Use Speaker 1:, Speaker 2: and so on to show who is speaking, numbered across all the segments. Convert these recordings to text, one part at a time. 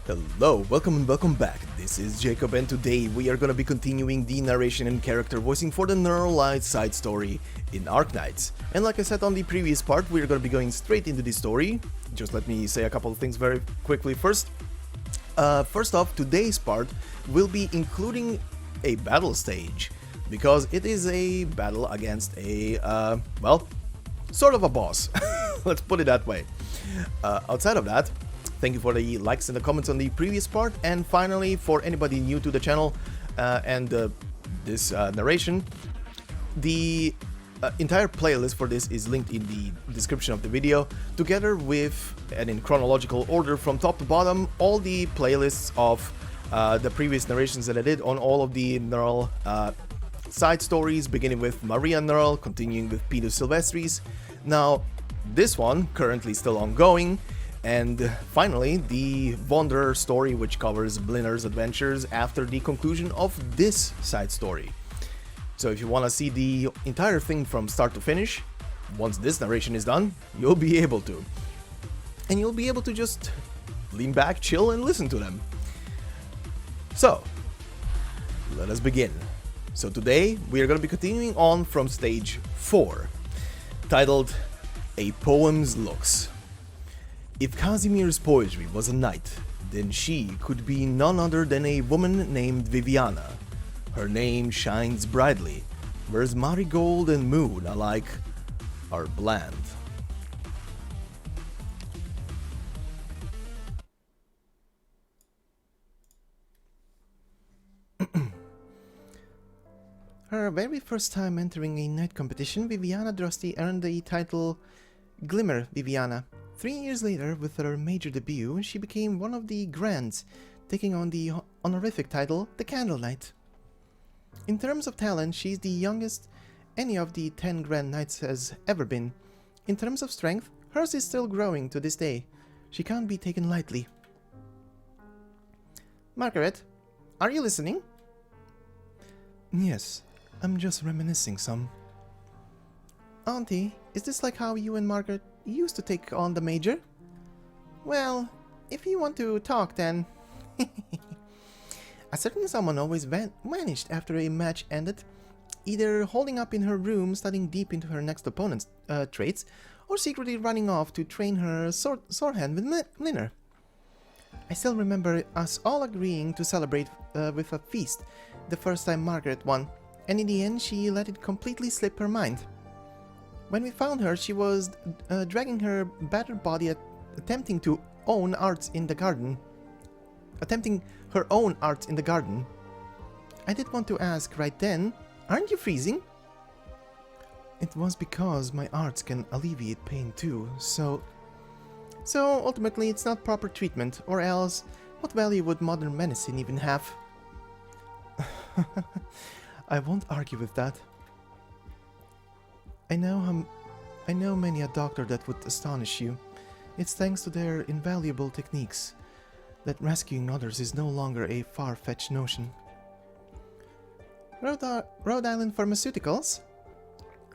Speaker 1: Hello, welcome and welcome back. This is Jacob and today we are gonna be continuing the narration and character voicing for the Narration side story in Arknights. And like I said on the previous part, we're gonna be going straight into the story. Just let me say a couple of things very quickly first. First off, today's part will be including a battle stage, because it is a battle against a, well, sort of a boss. Let's put it that way. Outside of that, thank you for the likes and the comments on the previous part, and finally, for anybody new to the channel and this narration, the entire playlist for this is linked in the description of the video, together with, and in chronological order from top to bottom, all the playlists of the previous narrations that I did on all of the Nearl side stories, beginning with Margaret Nearl, continuing with Pinus Sylvestries. Now, this one, currently still ongoing, and finally, the Wanderer story, which covers Blinner's adventures after the conclusion of this side story. So if you want to see the entire thing from start to finish, once this narration is done, you'll be able to. And you'll be able to just lean back, chill, and listen to them. So, let us begin. So today, we are going to be continuing on from stage 4, titled A Poem's Looks. If Casimir's poetry was a knight, then she could be none other than a woman named Viviana. Her name shines brightly, whereas marigold and moon alike are bland. Her very first time entering a knight competition, Viviana Drusty earned the title Glimmer Viviana. 3 years later, with her major debut, she became one of the Grands, taking on the honorific title, the Candle Knight. In terms of talent, she's the youngest any of the 10 Grand Knights has ever been. In terms of strength, hers is still growing to this day. She can't be taken lightly. Margaret, are you listening? Yes, I'm just reminiscing some. Auntie, is this like how you and Margaret used to take on the Major? Well, if you want to talk, then... A certain someone always vanished after a match ended, either holding up in her room studying deep into her next opponent's traits, or secretly running off to train her swordhand with Linner. I still remember us all agreeing to celebrate with a feast the first time Margaret won, and in the end she let it completely slip her mind. When we found her, she was dragging her battered body attempting her own arts in the garden. I did want to ask right then, aren't you freezing? It was because my arts can alleviate pain too, so ultimately it's not proper treatment, or else what value would modern medicine even have? I won't argue with that. I know many a doctor that would astonish you. It's thanks to their invaluable techniques that rescuing others is no longer a far-fetched notion. Rhode Island Pharmaceuticals?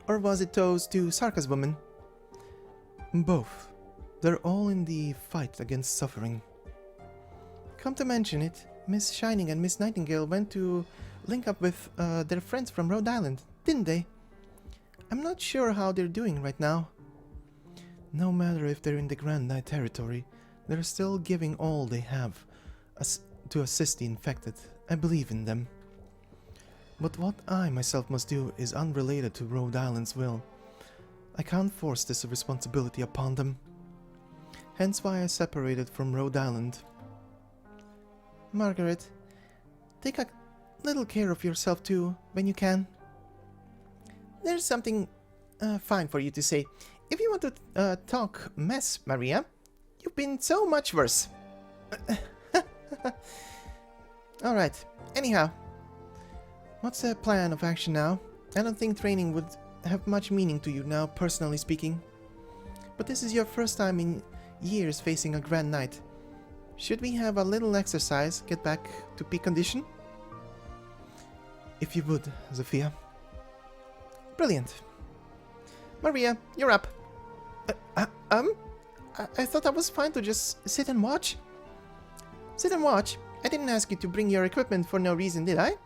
Speaker 1: Or was it those two Sarkas women? Both. They're all in the fight against suffering. Come to mention it, Miss Shining and Miss Nightingale went to link up with their friends from Rhode Island, didn't they? I'm not sure how they're doing right now. No matter if they're in the Grand Knight territory, they're still giving all they have to assist the infected. I believe in them. But what I myself must do is unrelated to Rhode Island's will. I can't force this responsibility upon them. Hence why I separated from Rhode Island. Margaret, take a little care of yourself too, when you can. There's something fine for you to say. If you want to talk mess, Maria, you've been so much worse. Alright, anyhow. What's the plan of action now? I don't think training would have much meaning to you now, personally speaking. But this is your first time in years facing a Grand Knight. Should we have a little exercise, get back to peak condition? If you would, Zofia. Brilliant. Maria, you're up. I thought I was fine to just sit and watch. Sit and watch. I didn't ask you to bring your equipment for no reason, did I?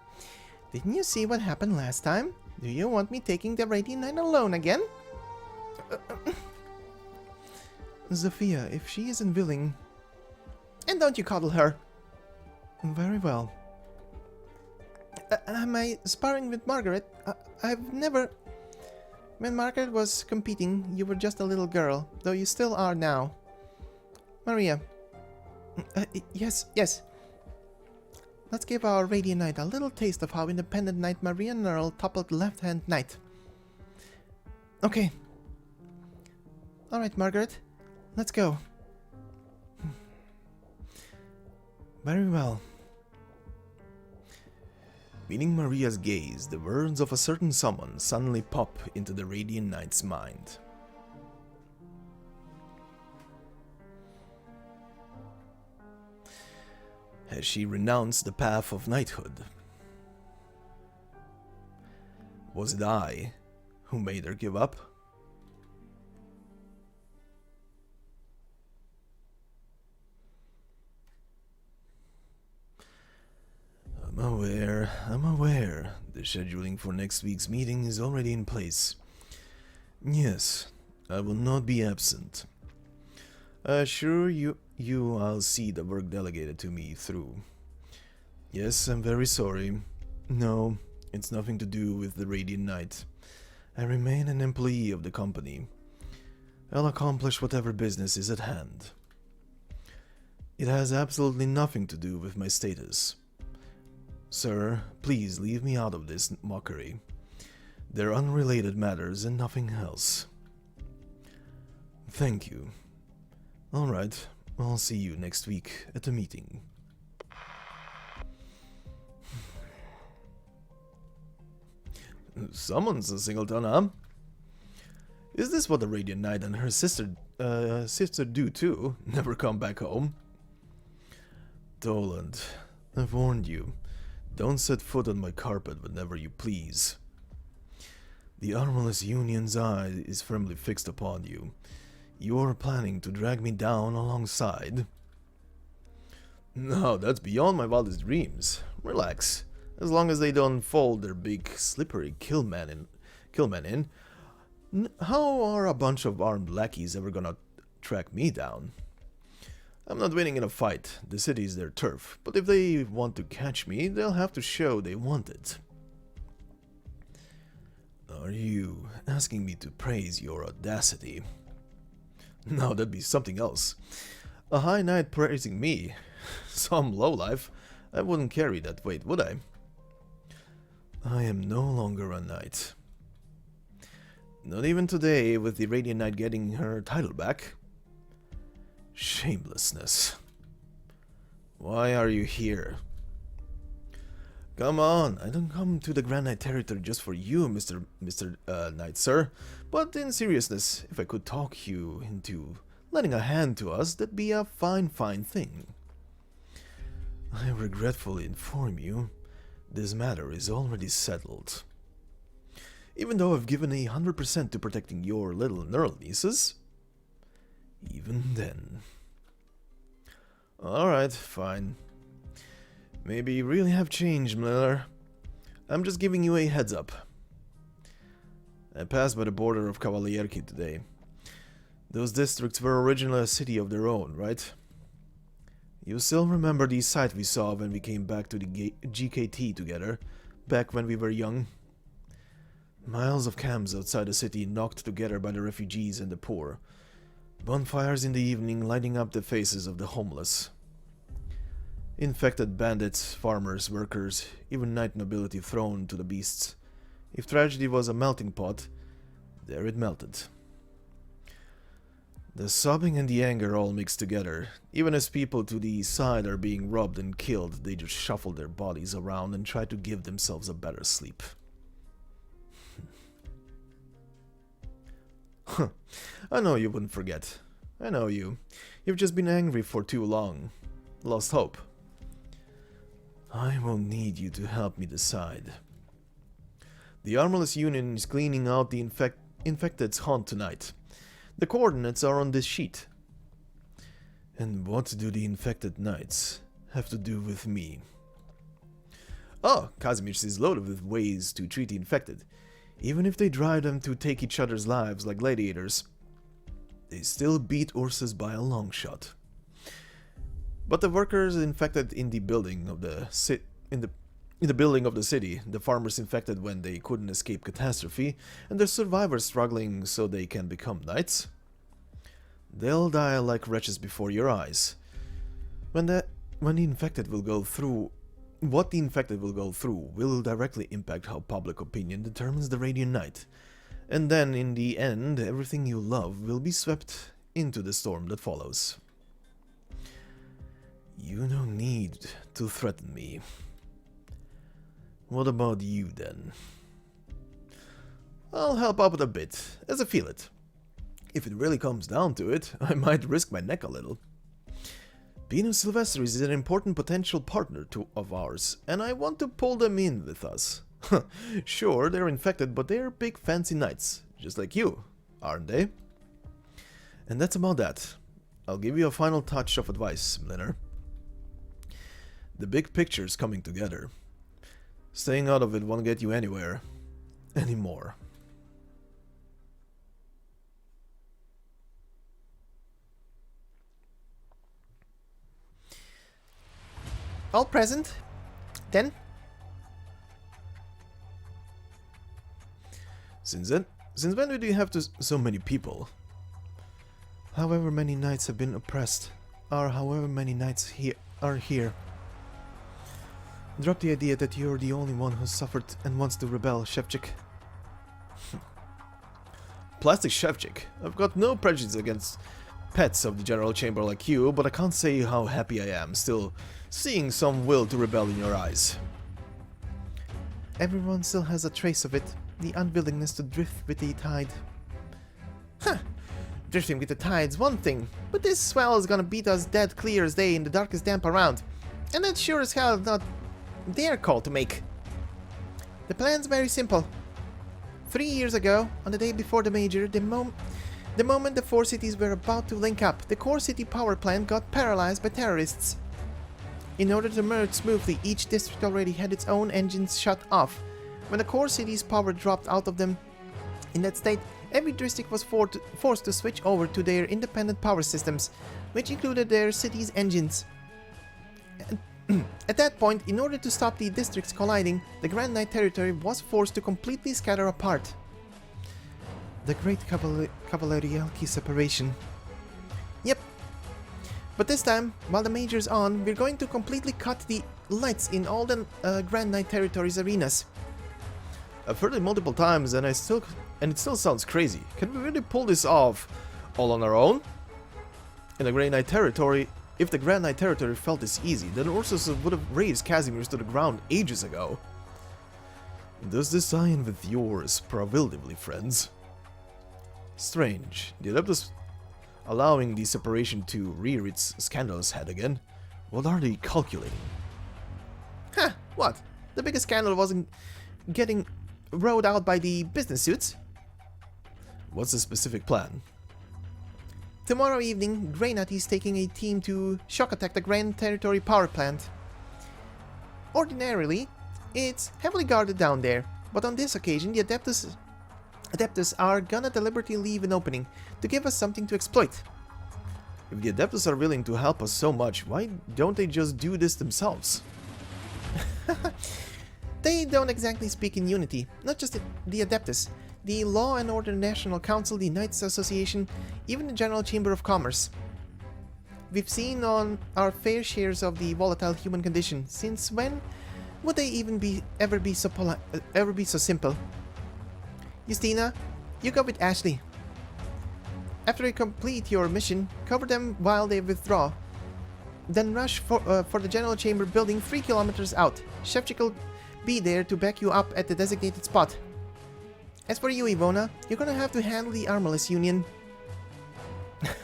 Speaker 1: Didn't you see what happened last time? Do you want me taking the Radiant Knight alone again? Zofia, if she isn't willing... And don't you coddle her. Very well. Am I sparring with Margaret? I've never... When Margaret was competing, you were just a little girl, though you still are now. Maria. Yes. Let's give our Radiant Knight a little taste of how independent Knight Margaret Nearl toppled Left-Hand Knight. Okay. Alright, Margaret. Let's go. Very well. Meeting Maria's gaze, the words of a certain someone suddenly pop into the Radiant Knight's mind. Has she renounced the path of knighthood? Was it I who made her give up? I'm aware. The scheduling for next week's meeting is already in place. Yes, I will not be absent. I assure you I'll see the work delegated to me through. Yes, I'm very sorry. No, it's nothing to do with the Radiant Knight. I remain an employee of the company. I'll accomplish whatever business is at hand. It has absolutely nothing to do with my status. Sir, please leave me out of this mockery. They're unrelated matters and nothing else. Thank you. Alright, I'll see you next week at the meeting. Someone's a singleton, huh? Is this what the Radiant Knight and her sister do too? Never come back home? Doland, I've warned you. Don't set foot on my carpet whenever you please. The Armless Union's eye is firmly fixed upon you. You're planning to drag me down alongside? No, that's beyond my wildest dreams. Relax. As long as they don't fold their big, slippery killmen in, how are a bunch of armed lackeys ever gonna track me down? I'm not winning in a fight, the city's their turf, but if they want to catch me, they'll have to show they want it. Are you asking me to praise your audacity? No, that'd be something else. A high knight praising me. Some lowlife. I wouldn't carry that weight, would I? I am no longer a knight. Not even today, with the Radiant Knight getting her title back. Shamelessness. Why are you here? Come on, I don't come to the Grand Knight territory just for you, Mr. Knight, sir. But in seriousness, if I could talk you into lending a hand to us, that'd be a fine thing. I regretfully inform you, this matter is already settled. Even though I've given 100% to protecting your little Nearl nieces, even then. Alright, fine. Maybe you really have changed, Miller. I'm just giving you a heads up. I passed by the border of Cavalierki today. Those districts were originally a city of their own, right? You still remember the sight we saw when we came back to the GKT together, back when we were young? Miles of camps outside the city knocked together by the refugees and the poor. Bonfires in the evening lighting up the faces of the homeless. Infected bandits, farmers, workers, even knight nobility thrown to the beasts. If tragedy was a melting pot, there it melted. The sobbing and the anger all mixed together. Even as people to the side are being robbed and killed, they just shuffle their bodies around and try to give themselves a better sleep. I know you wouldn't forget. I know you. You've just been angry for too long. Lost hope. I will need you to help me decide. The Armless Union is cleaning out the infected's haunt tonight. The coordinates are on this sheet. And what do the infected knights have to do with me? Oh, Kazimierz is loaded with ways to treat the infected. Even if they drive them to take each other's lives like gladiators, they still beat Ursus by a long shot. But the workers infected in the building of the building of the city, the farmers infected when they couldn't escape catastrophe, and the survivors struggling so they can become knights, they'll die like wretches before your eyes. When the infected will go through, what the infected will go through will directly impact how public opinion determines the Radiant Knight, and then in the end, everything you love will be swept into the storm that follows. You don't need to threaten me. What about you then? I'll help out a bit, as I feel it. If it really comes down to it, I might risk my neck a little. Pinus Sylvestries is an important potential partner of ours, and I want to pull them in with us. Sure, they're infected, but they're big fancy knights, just like you, aren't they? And that's about that. I'll give you a final touch of advice, Mlinner. The big picture's coming together. Staying out of it won't get you anywhere anymore.
Speaker 2: All present? Then?
Speaker 1: Since when do you have so many people? However many knights have been oppressed, or however many knights are here. Drop the idea that you're the only one who suffered and wants to rebel, Shevchik. Plastic Shevchik, I've got no prejudice against pets of the General Chamber like you, but I can't say how happy I am still seeing some will to rebel in your eyes.
Speaker 2: Everyone still has a trace of it, the unwillingness to drift with the tide. Huh! Drifting with the tide's one thing, but this swell is gonna beat us dead clear as day in the darkest damp around, and that's sure as hell not their call to make. The plan's very simple. 3 years ago, on the day before the Major, the moment the 4 cities were about to link up, the core city power plant got paralyzed by terrorists. In order to merge smoothly, each district already had its own engines shut off. When the core city's power dropped out of them, in that state, every district was forced to switch over to their independent power systems, which included their city's engines. At that point, in order to stop the districts colliding, the Grand Knight territory was forced to completely scatter apart. The Great Cavalerialki separation. Yep. But this time, while the Major's on, we're going to completely cut the lights in all the Grand Knight territories arenas.
Speaker 1: I've heard it multiple times and it still sounds crazy. Can we really pull this off all on our own? In the Grey Knight territory, if the Grand Knight territory felt this easy, then Ursus would have razed Kazimierz to the ground ages ago. Does this tie in with yours, prohibitively, friends? Strange. The Adeptus allowing the separation to rear its scandalous head again. What are they calculating?
Speaker 2: Huh, what? The biggest scandal wasn't getting rode out by the business suits?
Speaker 1: What's the specific plan?
Speaker 2: Tomorrow evening, Greynut is taking a team to shock attack the Grand Territory power plant. Ordinarily, it's heavily guarded down there, but on this occasion the Adeptus are gonna deliberately leave an opening to give us something to exploit.
Speaker 1: If the Adeptus are willing to help us so much, why don't they just do this themselves?
Speaker 2: They don't exactly speak in unity, not just the Adeptus. The Law and Order National Council, the Knights Association, even the General Chamber of Commerce. We've seen on our fair shares of the volatile human condition. Since when would they even ever be so simple? Justina, you go with Ashley. After you complete your mission, cover them while they withdraw. Then rush for the General Chamber building 3 kilometers out. Shevchik will be there to back you up at the designated spot. As for you, Ivona, you're gonna have to handle the Armless Union.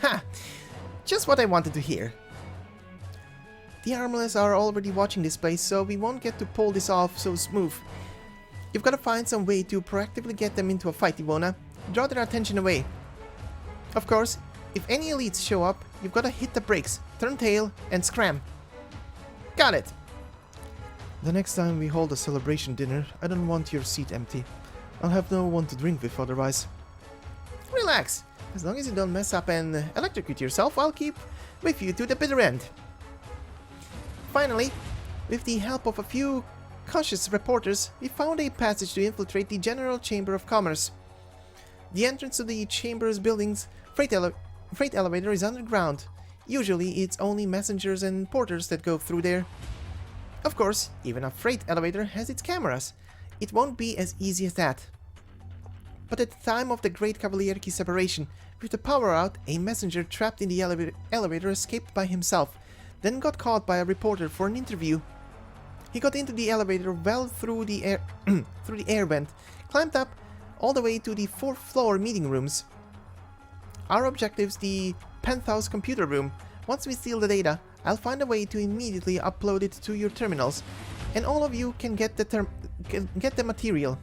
Speaker 2: Ha! Just what I wanted to hear. The Armless are already watching this place, so we won't get to pull this off so smooth. You've gotta find some way to proactively get them into a fight, Ivona. Draw their attention away. Of course, if any elites show up, you've gotta hit the brakes, turn tail, and scram. Got it! The next time we hold a celebration dinner, I don't want your seat empty. I'll have no one to drink with otherwise. Relax! As long as you don't mess up and electrocute yourself, I'll keep with you to the bitter end. Finally, with the help of a few cautious reporters, we found a passage to infiltrate the General Chamber of Commerce. The entrance to the chamber's building's freight elevator is underground. Usually, it's only messengers and porters that go through there. Of course, even a freight elevator has its cameras. It won't be as easy as that. But at the time of the Great Cavalierki separation, with the power out, a messenger trapped in the elevator escaped by himself, then got caught by a reporter for an interview. He got into the elevator well through the air vent, climbed up all the way to the 4th floor meeting rooms. Our objective's the penthouse computer room. Once we steal the data, I'll find a way to immediately upload it to your terminals, and all of you can get the material.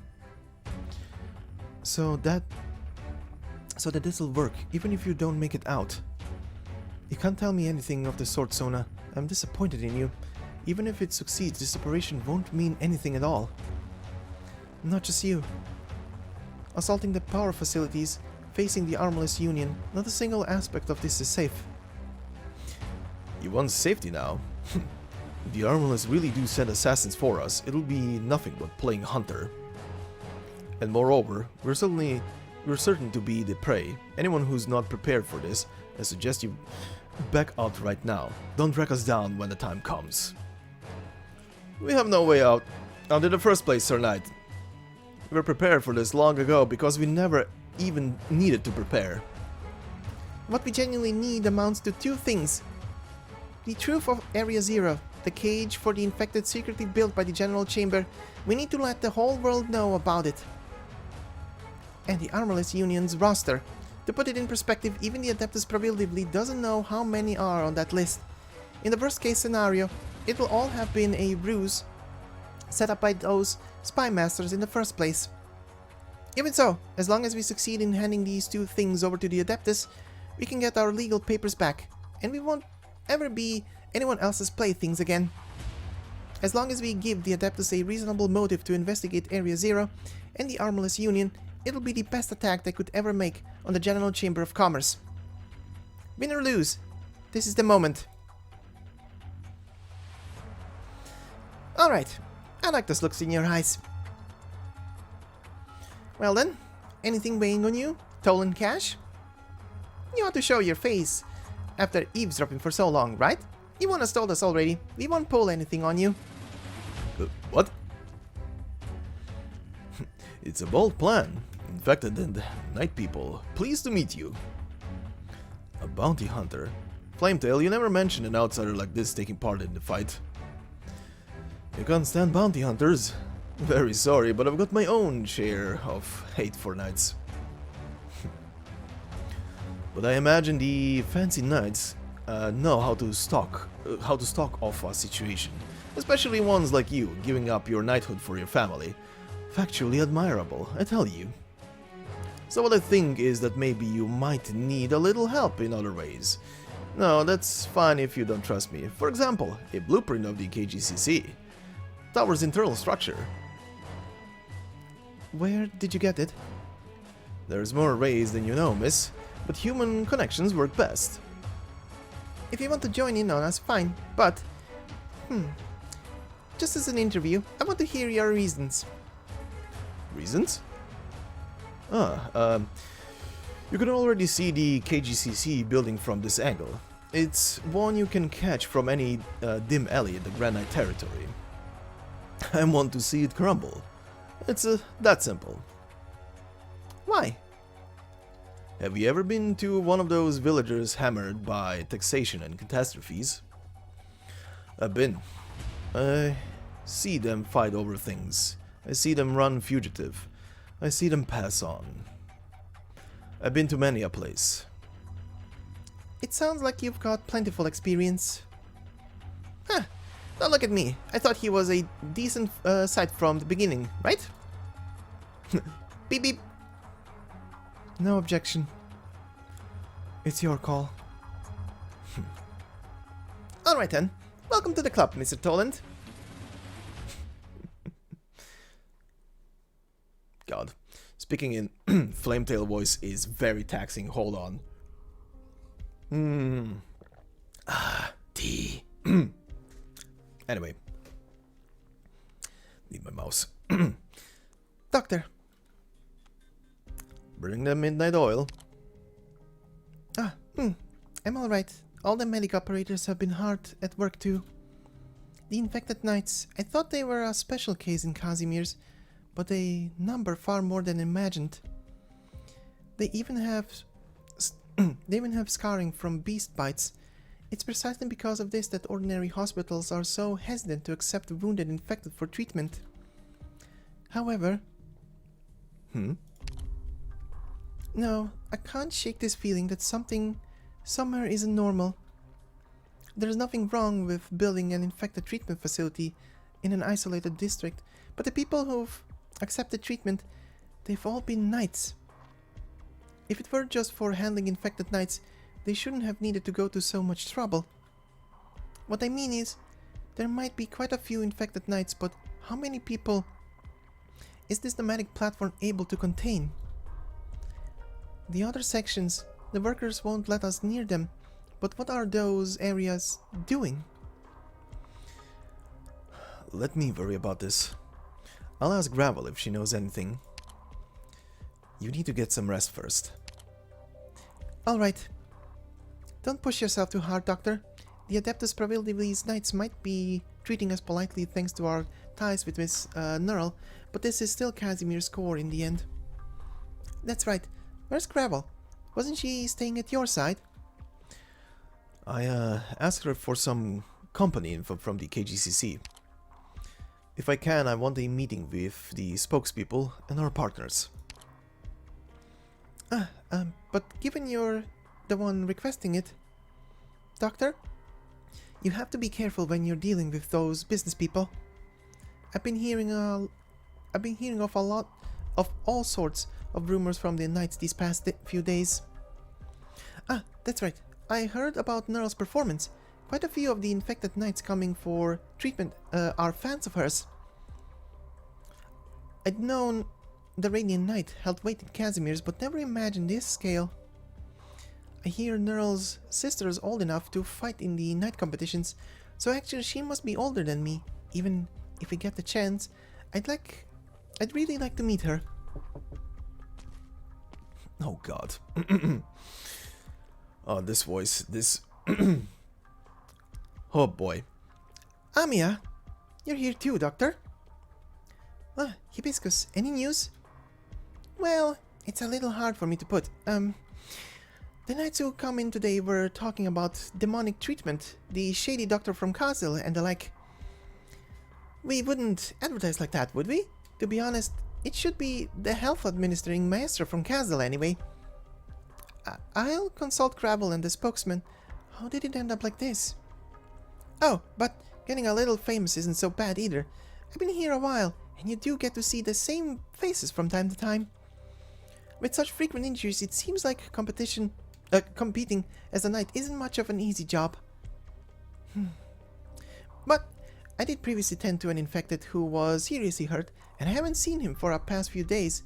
Speaker 1: So that this'll work, even if you don't make it out. You can't tell me anything of the sort, Sona. I'm disappointed in you. Even if it succeeds, this operation won't mean anything at all. Not just you. Assaulting the power facilities, facing the Armless Union, not a single aspect of this is safe. You want safety now? If the Armless really do send assassins for us, it'll be nothing but playing hunter. And moreover, we're certain to be the prey. Anyone who's not prepared for this, I suggest you back out right now. Don't track us down when the time comes. We have no way out. Out in the first place, Sir Knight. We were prepared for this long ago because we never even needed to prepare.
Speaker 2: What we genuinely need amounts to 2 things. The truth of Area Zero, the cage for the infected secretly built by the General Chamber. We need to let the whole world know about it. And the Armless Union's roster. To put it in perspective, even the Adeptus Prohibitively doesn't know how many are on that list. In the worst case scenario, it will all have been a ruse set up by those spy masters in the first place. Even so, as long as we succeed in handing these 2 things over to the Adeptus, we can get our legal papers back, and we won't ever be anyone else's playthings again. As long as we give the Adeptus a reasonable motive to investigate Area Zero and the Armless Union, it'll be the best attack they could ever make on the General Chamber of Commerce. Win or lose, this is the moment. Alright, I like those looks in your eyes. Well then, anything weighing on you? Stolen cash? You ought to show your face after eavesdropping for so long, right? You wanna stole us already. We won't pull anything on you.
Speaker 1: What? It's a bold plan. Infected and night people, pleased to meet you. A bounty hunter. Flametail, you never mentioned an outsider like this taking part in the fight. You can't stand bounty hunters. Very sorry, but I've got my own share of hate for knights. But I imagine the fancy knights know how to stalk off a situation, especially ones like you, giving up your knighthood for your family. Factually admirable, I tell you. So what I think is that maybe you might need a little help in other ways. No, that's fine if you don't trust me. For example, a blueprint of the KGCC. Tower's internal structure.
Speaker 2: Where did you get it?
Speaker 1: There's more arrays than you know, miss, but human connections work best.
Speaker 2: If you want to join in on us, fine, but... just as an interview, I want to hear your reasons.
Speaker 1: Reasons? You can already see the KGCC building from this angle. It's one you can catch from any dim alley in the Grand Knight territory. I want to see it crumble. It's that simple.
Speaker 2: Why?
Speaker 1: Have you ever been to one of those villagers hammered by taxation and catastrophes? I've been. I see them fight over things. I see them run fugitive. I see them pass on. I've been to many a place.
Speaker 2: It sounds like you've got plentiful experience. Huh. Now look at me. I thought he was a decent sight from the beginning, right? Beep beep.
Speaker 1: No objection. It's your call.
Speaker 2: Alright then. Welcome to the club, Mr. Toland.
Speaker 1: God. Speaking in Flametail voice is very taxing. Hold on. Tea. Anyway. Need my mouse.
Speaker 2: Doctor.
Speaker 1: Bring the midnight oil.
Speaker 2: I'm alright. All the medic operators have been hard at work too. The infected knights, I thought they were a special case in Casimir's, but they number far more than imagined. They even have scarring from beast bites. It's precisely because of this that ordinary hospitals are so hesitant to accept wounded infected for treatment. However... No, I can't shake this feeling that something somewhere isn't normal. There's nothing wrong with building an infected treatment facility in an isolated district, but the people who've accepted treatment, they've all been knights. If it were just for handling infected knights, they shouldn't have needed to go to so much trouble. What I mean is, there might be quite a few infected knights, but how many people is this nomadic platform able to contain? The other sections, the workers won't let us near them, but what are those areas doing?
Speaker 1: Let me worry about this. I'll ask Gravel if she knows anything. You need to get some rest first.
Speaker 2: Alright. Don't push yourself too hard, Doctor. The Adeptus Providivis Knights might be treating us politely thanks to our ties with Miss Nearl, but this is still Casimir's core in the end. That's right. Where's Gravel? Wasn't she staying at your side?
Speaker 1: I asked her for some company info from the KGCC. If I can, I want a meeting with the spokespeople and our partners.
Speaker 2: But given you're the one requesting it, Doctor, you have to be careful when you're dealing with those business people. I've been hearing of a lot of all sorts of rumors from the Knights these past few days. That's right. I heard about Nearl's performance. Quite a few of the infected Knights coming for treatment are fans of hers. I'd known the Radiant Knight held weight in Casimir's, but never imagined this scale. I hear Nearl's sister is old enough to fight in the night competitions, so actually she must be older than me. Even if we get the chance, I'd really like to meet her.
Speaker 1: Oh God. Oh, this voice, this... Oh boy.
Speaker 2: Amia, you're here too, Doctor. Hibiscus, any news? Well, it's a little hard for me to put. The knights who come in today were talking about demonic treatment, the shady doctor from Castle and the like. We wouldn't advertise like that, would we? To be honest, it should be the health administering maestro from Castle anyway. I'll consult Gravel and the spokesman. How did it end up like this? Oh, but getting a little famous isn't so bad either. I've been here a while, and you do get to see the same faces from time to time. With such frequent injuries, it seems like competing as a knight isn't much of an easy job. But I did previously tend to an infected who was seriously hurt, and I haven't seen him for the past few days.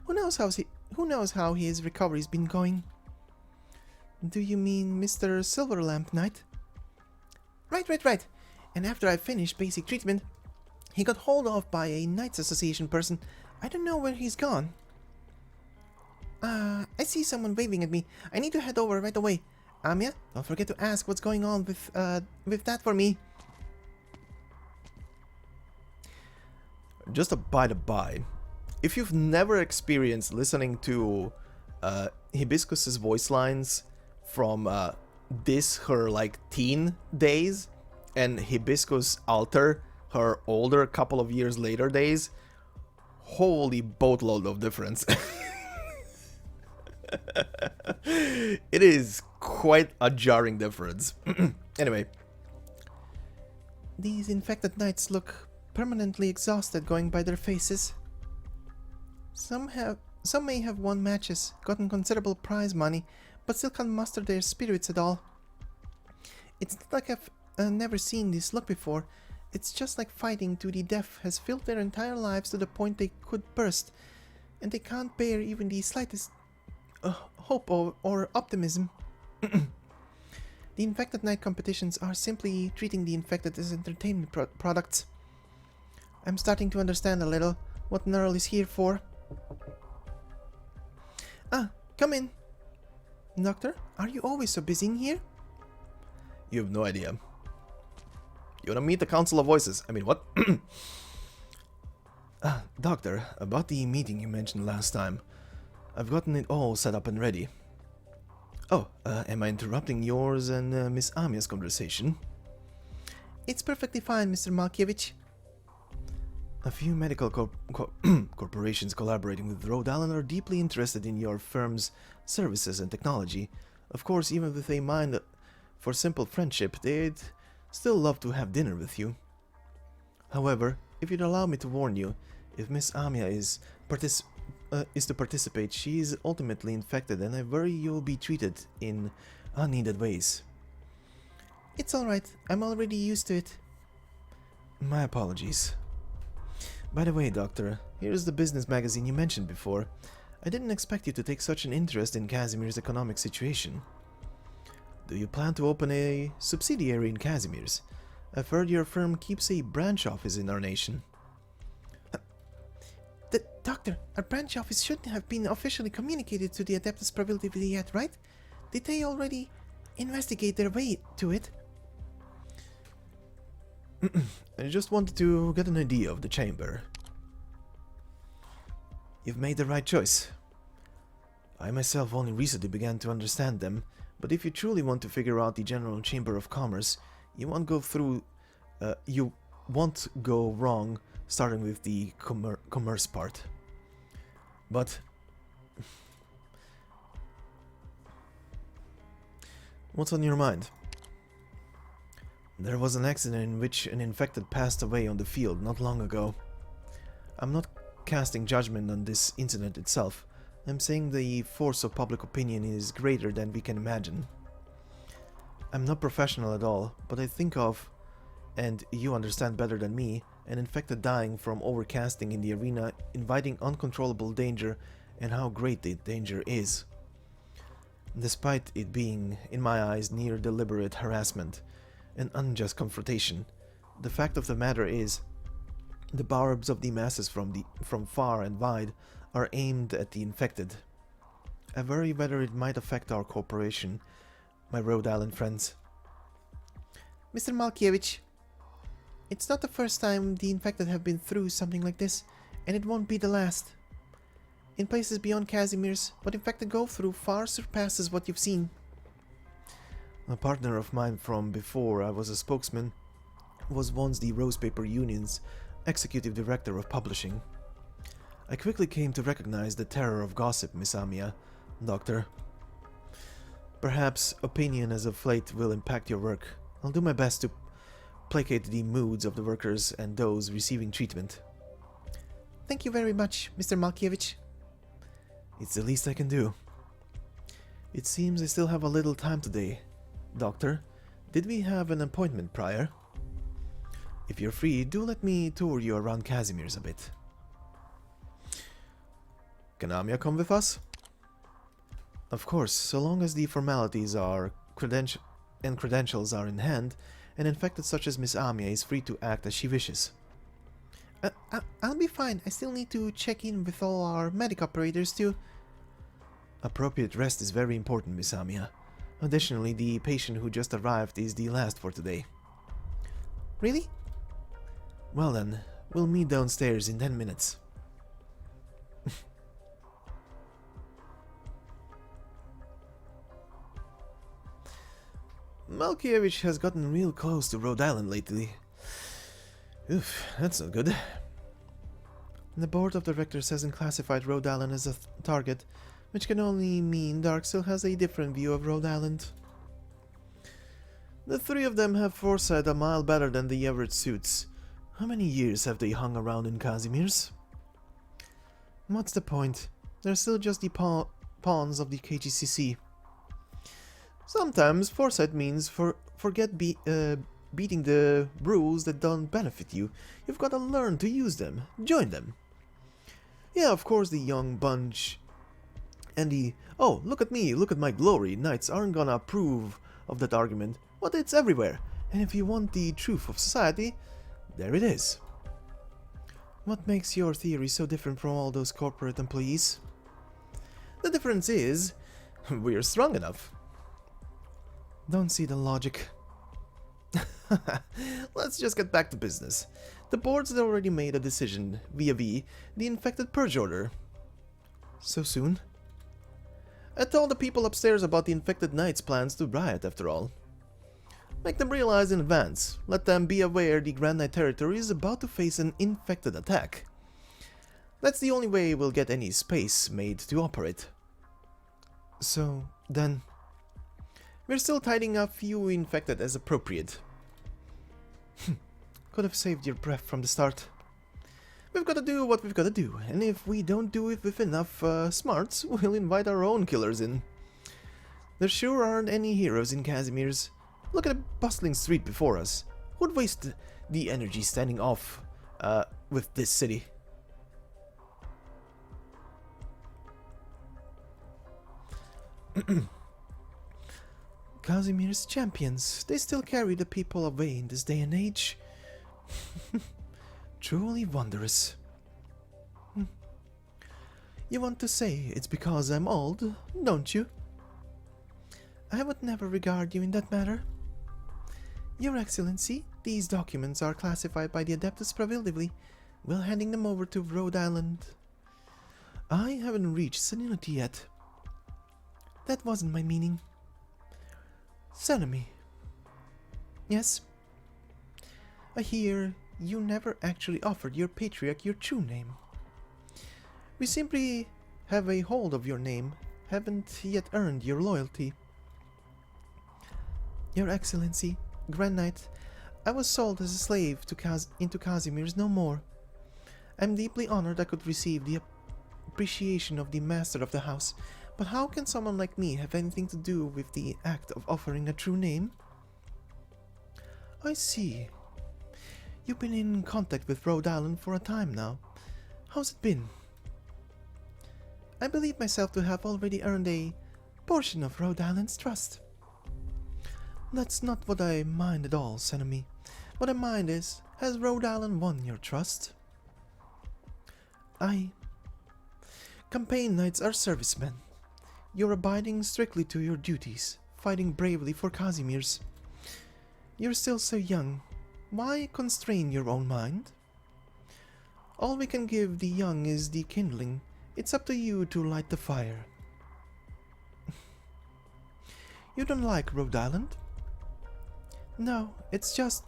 Speaker 2: Who knows how his recovery's been going? Do you mean Mr. Silverlamp Knight? Right. And after I finished basic treatment, he got hauled off by a Knights Association person. I don't know where he's gone. I see someone waving at me. I need to head over right away. Amia, don't forget to ask what's going on with that for me.
Speaker 1: Just a by the by, if you've never experienced listening to Hibiscus's voice lines from her like teen days and Hibiscus Alter her older couple of years later days, holy boatload of difference. It is quite a jarring difference. Anyway,
Speaker 2: these infected knights look permanently exhausted going by their faces. Some may have won matches, gotten considerable prize money, but still can't muster their spirits at all. It's not like never seen this look before. It's just like fighting to the death has filled their entire lives to the point they could burst, and they can't bear even the slightest hope or optimism. The infected night competitions are simply treating the infected as entertainment products. I'm starting to understand a little what Nearl is here for. Ah, come in. Doctor, are you always so busy in here?
Speaker 1: You have no idea. You wanna meet the Council of Voices? I mean, what? Doctor, about the meeting you mentioned last time. I've gotten it all set up and ready. Oh, am I interrupting yours and Miss Amia's conversation?
Speaker 2: It's perfectly fine, Mr. Malkiewicz.
Speaker 1: A few medical corporations collaborating with Rhode Island are deeply interested in your firm's services and technology. Of course, even with a mind for simple friendship, they'd still love to have dinner with you. However, if you'd allow me to warn you, if Miss Amia is to participate, she is ultimately infected, and I worry you'll be treated in unneeded ways.
Speaker 2: It's alright, I'm already used to it.
Speaker 1: My apologies. By the way, Doctor, here's the business magazine you mentioned before. I didn't expect you to take such an interest in Casimir's economic situation. Do you plan to open a subsidiary in Casimir's? I've heard your firm keeps a branch office in our nation.
Speaker 2: Doctor, our branch office shouldn't have been officially communicated to the Adeptus Probability yet, right? Did they already investigate their way to it?
Speaker 1: I just wanted to get an idea of the chamber. You've made the right choice. I myself only recently began to understand them, but if you truly want to figure out the General Chamber of Commerce, you won't go wrong starting with the commerce part. But what's on your mind? There was an accident in which an infected passed away on the field not long ago. I'm not casting judgment on this incident itself. I'm saying the force of public opinion is greater than we can imagine. I'm not professional at all, but I think of, and you understand better than me, an infected dying from overcasting in the arena, inviting uncontrollable danger, and how great the danger is. Despite it being, in my eyes, near deliberate harassment, an unjust confrontation, the fact of the matter is, the barbs of the masses from far and wide are aimed at the infected. I worry whether it might affect our corporation, my Rhode Island friends.
Speaker 2: Mr. Malkiewicz, it's not the first time the infected have been through something like this, and it won't be the last. In places beyond Casimir's, what infected go through far surpasses what you've seen.
Speaker 1: A partner of mine from before I was a spokesman was once the Rose Paper Union's executive director of publishing. I quickly came to recognize the terror of gossip, Miss Amia, Doctor. Perhaps opinion as of late will impact your work. I'll do my best to placate the moods of the workers and those receiving treatment.
Speaker 2: Thank you very much, Mr. Malkiewicz.
Speaker 1: It's the least I can do. It seems I still have a little time today. Doctor, did we have an appointment prior? If you're free, do let me tour you around Casimir's a bit. Can Amia come with us? Of course, so long as the formalities are credentials are in hand, an infected such as Miss Amia is free to act as she wishes.
Speaker 2: I'll be fine. I still need to check in with all our medic operators too.
Speaker 1: Appropriate rest is very important, Miss Amia. Additionally, the patient who just arrived is the last for today.
Speaker 2: Really?
Speaker 1: Well then, we'll meet downstairs in 10 minutes. Malkiewicz has gotten real close to Rhode Island lately. Oof, that's not good.
Speaker 2: The board of directors hasn't classified Rhode Island as a target, which can only mean Dark still has a different view of Rhode Island.
Speaker 1: The three of them have foresight a mile better than the average suits. How many years have they hung around in Casimir's?
Speaker 2: What's the point? They're still just the pawns of the KGCC.
Speaker 1: Sometimes foresight means beating the rules that don't benefit you. You've got to learn to use them. Join them. Yeah, of course the young bunch and the "oh, look at me, look at my glory" knights aren't gonna approve of that argument, but it's everywhere. And if you want the truth of society, there it is. What makes your theory so different from all those corporate employees? The difference is, we're strong enough. Don't see the logic. Let's just get back to business. The board's already made a decision vis-a-vis the infected purge order. So soon? I told the people upstairs about the infected knights' plans to riot after all. Make them realize in advance. Let them be aware the Grand Knight territory is about to face an infected attack. That's the only way we'll get any space made to operate. So, then... we're still tidying up few infected as appropriate. Could have saved your breath from the start. We've got to do what we've got to do, and if we don't do it with enough smarts, we'll invite our own killers in. There sure aren't any heroes in Casimir's. Look at the bustling street before us. Who'd waste the energy standing off with this city? Casimir's champions. They still carry the people away in this day and age. Truly wondrous. You want to say it's because I'm old, don't you? I would never regard you in that matter. Your Excellency, these documents are classified by the Adeptus prohibitively. We're handing them over to Rhode Island. I haven't reached senility yet. That wasn't my meaning. Senemy. Yes? I hear you never actually offered your patriarch your true name. We simply have a hold of your name, haven't yet earned your loyalty. Your Excellency, Grand Knight, I was sold as a slave to into Casimir's no more. I'm deeply honored I could receive the appreciation of the master of the house, but how can someone like me have anything to do with the act of offering a true name? I see. You've been in contact with Rhode Island for a time now. How's it been? I believe myself to have already earned a portion of Rhode Island's trust. That's not what I mind at all, Senemy. What I mind is, has Rhode Island won your trust? Campaign knights are servicemen. You're abiding strictly to your duties, fighting bravely for Casimir's. You're still so young. Why constrain your own mind? All we can give the young is the kindling. It's up to you to light the fire. You don't like Rhode Island? No, it's just...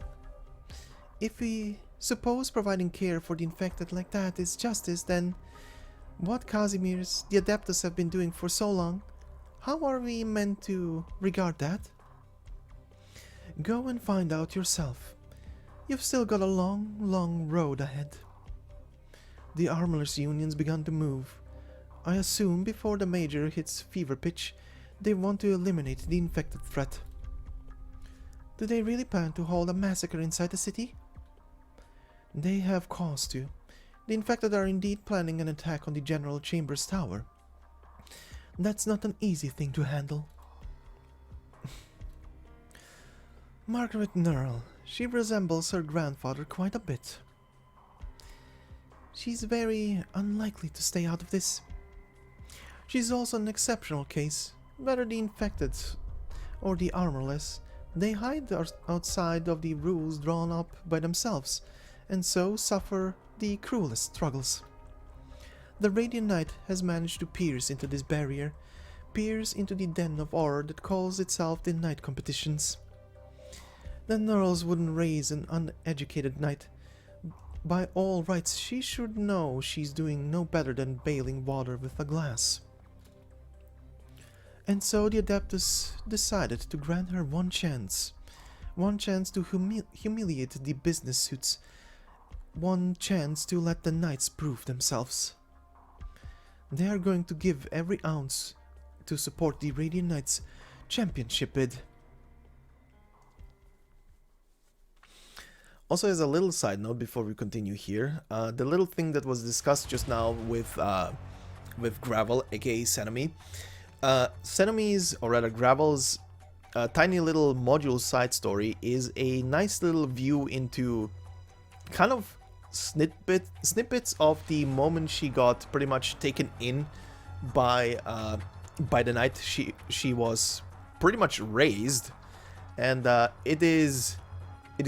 Speaker 1: if we suppose providing care for the infected like that is justice, then what Casimir's, the Adeptus, have been doing for so long, how are we meant to regard that? Go and find out yourself. You've still got a long, long road ahead. The Armorers Union's begun to move. I assume before the Major hits fever pitch, they want to eliminate the infected threat. Do they really plan to hold a massacre inside the city? They have cause to. The infected are indeed planning an attack on the General Chamber's tower. That's not an easy thing to handle. Margaret Nearl. She resembles her grandfather quite a bit. She's very unlikely to stay out of this. She's also an exceptional case. Whether the infected or the armorless, they hide outside of the rules drawn up by themselves, and so suffer the cruelest struggles. The Radiant Knight has managed to pierce into this barrier, pierce into the den of horror that calls itself the Knight Competitions. The Nearls wouldn't raise an uneducated knight. By all rights, she should know she's doing no better than bailing water with a glass. And so the Adeptus decided to grant her one chance to humiliate the business suits, one chance to let the knights prove themselves. They are going to give every ounce to support the Radiant Knights championship bid. Also, as a little side note before we continue here, the little thing that was discussed just now with Gravel, aka Senami. Senami's, or rather Gravel's, tiny little module side story is a nice little view into kind of snippets of the moment she got pretty much taken in by the night she was pretty much raised, and it is